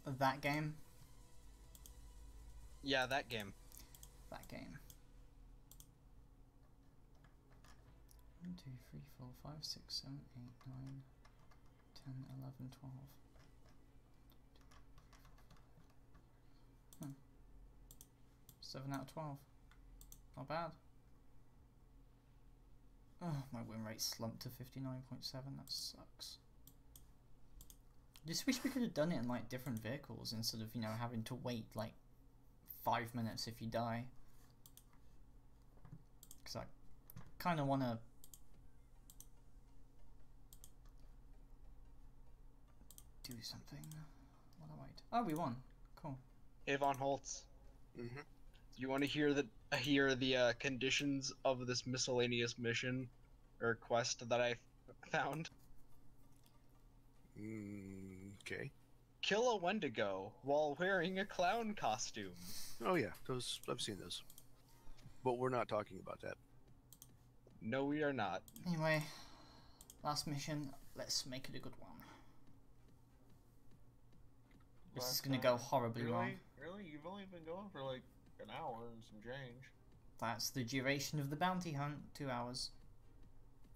That game. Yeah, that game. That game. 1, 2, 3, 4, 5, 6, 7, 8, 9, 10, 11, 12. 7 out of 12. Not bad. Oh, my win rate slumped to 59.7. That sucks. Just wish we could have done it in like different vehicles instead of, you know, having to wait like 5 minutes if you die. Because I kind of want to do something. What do I wait? Oh, we won. Cool. Avon Holtz, Mm-hmm. you want to hear the conditions of this miscellaneous mission or quest that I found? Okay. Kill a Wendigo while wearing a clown costume. Oh yeah, those I've seen those. But we're not talking about that. No, we are not. Anyway, last mission. Let's make it a good one. This is gonna go horribly wrong. Really? You've only been going for like an hour and some change. That's the duration of the bounty hunt. 2 hours.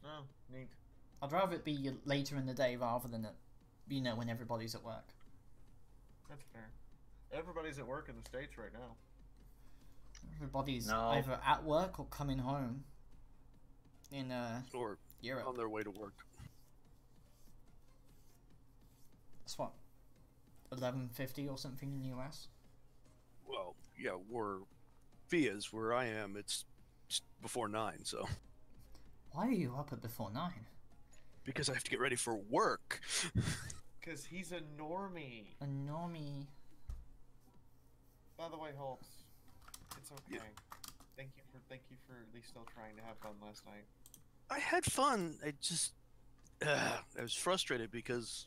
Oh, neat. I'd rather it be later in the day rather than at, you know, when everybody's at work. That's fair. Everybody's at work in the States right now. Everybody's No. either at work or coming home. In Or Europe. on their way to work. That's what, 11:50 or something in the US. Well, yeah, Via's where I am. It's before 9, so Why are you up at before 9? because I have to get ready for work. Cause he's a normie. A normie. By the way, Holtz, it's okay. Yeah. Thank you for at least still trying to have fun last night. I had fun. I just I was frustrated because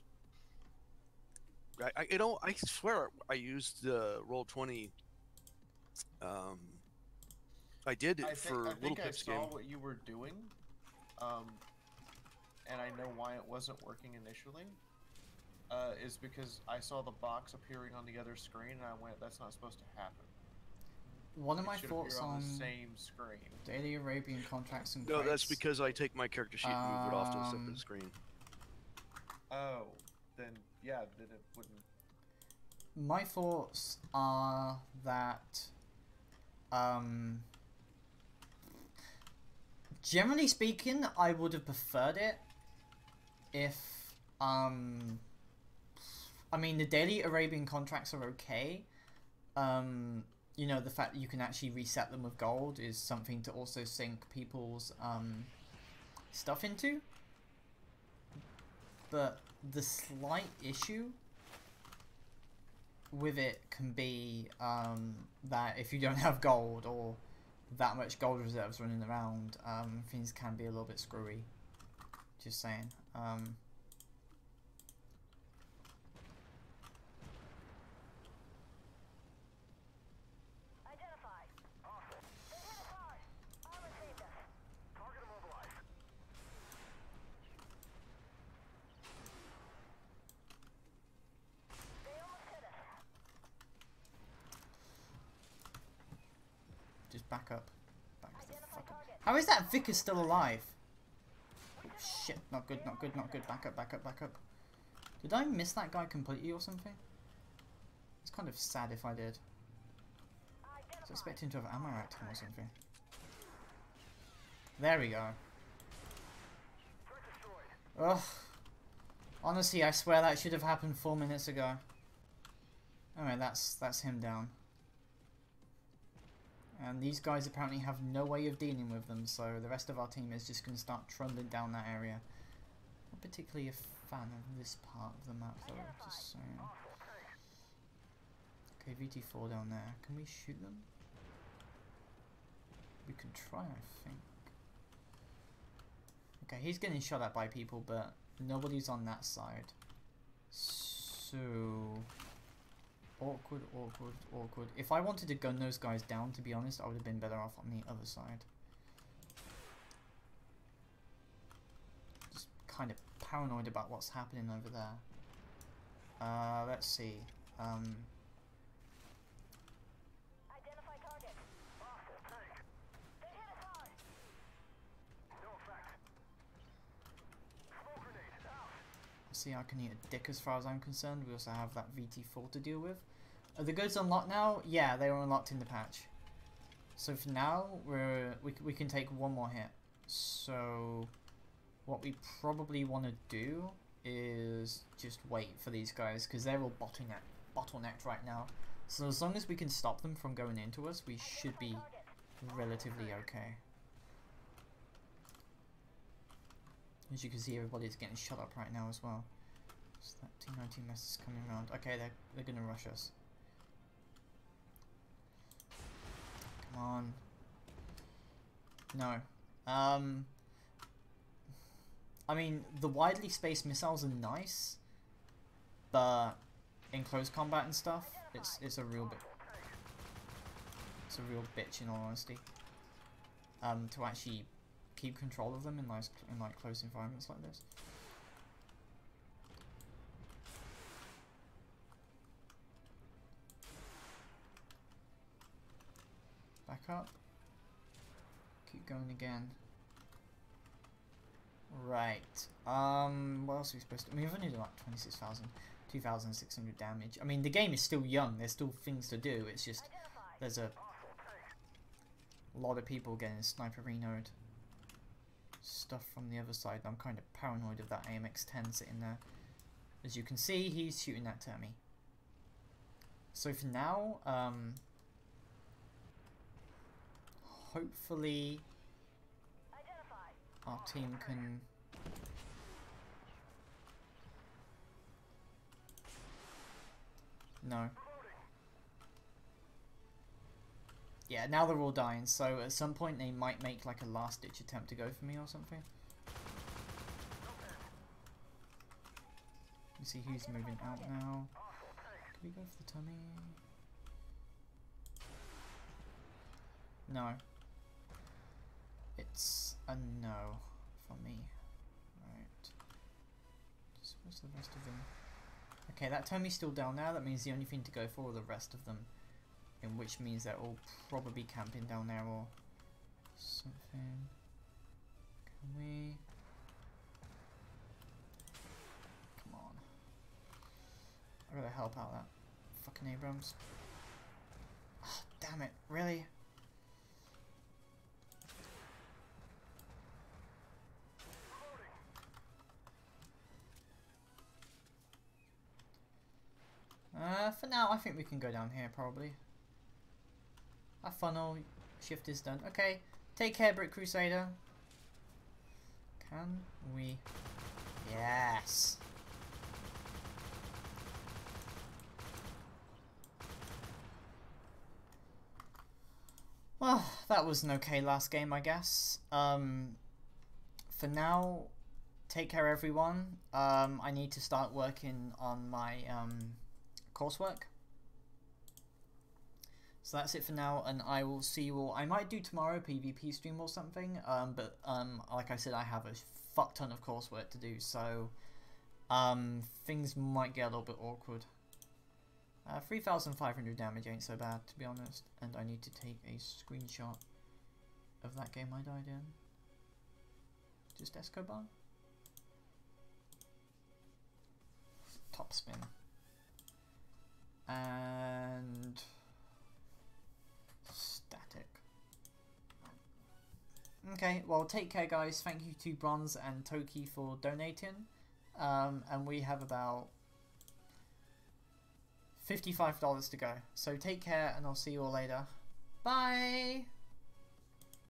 I swear I used Roll20. I did it for I Little think I Pip's saw game. what you were doing, and I know why it wasn't working initially. Is because I saw the box appearing on the other screen, and I went, "That's not supposed to happen." One of It my should thoughts appear on on the same screen. Daily Arabian contracts and No, that's crates. because I take my character sheet and move it off to a separate screen. Oh, then yeah, then it wouldn't. My thoughts are that, generally speaking, I would have preferred it if, I mean, the daily Arabian contracts are okay. You know, the fact that you can actually reset them with gold is something to also sink people's, stuff into. But the slight issue with it can be that if you don't have gold or that much gold reserves running around, things can be a little bit screwy. Just saying. Identified. Awesome. They hit us hard. Armor saved us. Target immobilized. They almost hit us. Just back up. Back the Identify fuck up. target. How is that Vicar still alive? Oh, shit, not good, not good, not good. Back up, back up, back up. Did I miss that guy completely or something? It's kind of sad if I did. I was expecting to have ammo at him or something. There we go. Threat destroyed. Ugh. Honestly, I swear that should have happened 4 minutes ago. Alright, that's him down. And these guys apparently have no way of dealing with them, so the rest of our team is just going to start trundling down that area. Not particularly a fan of this part of the map though, just saying. Okay, VT4 down there. Can we shoot them? We can try, I think. Okay, he's getting shot at by people, but nobody's on that side. So... awkward, awkward, awkward. If I wanted to gun those guys down, to be honest, I would have been better off on the other side. Just kind of paranoid about what's happening over there. Let's see. Identify target. Hostile tank. They hit us hard. No effect. Smoke grenade out. See, I can eat a dick as far as I'm concerned. We also have that VT4 to deal with. Are the goods unlocked now? Yeah, they were unlocked in the patch. So for now, we can take one more hit. So what we probably want to do is just wait for these guys, because they're all bottlenecked right now. So as long as we can stop them from going into us, we should be relatively okay. As you can see, everybody's getting shot up right now as well. So that T-19 mess is coming around. Okay, they're gonna rush us. Come on. No. I mean, the widely spaced missiles are nice, but in close combat and stuff, it's a real bitch in all honesty. To actually keep control of them in like close environments like this. Back up. Keep going again. Right. What else are we supposed to... I mean, we've only done like 2,600 damage. I mean, the game is still young. There's still things to do. It's just... There's a lot of people getting sniper-renoed stuff from the other side. I'm kind of paranoid of that AMX-10 sitting there. As you can see, he's shooting that at me. So for now, hopefully our team can... No. Yeah, now they're all dying, so at some point they might make like a last-ditch attempt to go for me or something. You see who's moving out now. Can we go for the tummy? No. It's a no for me. Right. Just where's the rest of them? Okay, that tummy's still down there. That means the only thing to go for are the rest of them. In which means they're all probably camping down there or something. Can we... Come on. I gotta help out that fucking Abrams. Oh, damn it, really? For now, I think we can go down here, probably. Our funnel shift is done. Okay, take care, Brick Crusader. Can we... Yes! Well, that was an okay last game, I guess. For now, take care, everyone. I need to start working on my coursework. So that's it for now, and I will see you all. I might do tomorrow a PvP stream or something, but like I said, I have a fuck ton of coursework to do, so things might get a little bit awkward. 3,500 damage ain't so bad, to be honest, and I need to take a screenshot of that game I died in. Just Escobar? Top spin. And... static. Okay, well, take care, guys. Thank you to Bronze and Toki for donating. And we have about $55 to go. So take care, and I'll see you all later. Bye!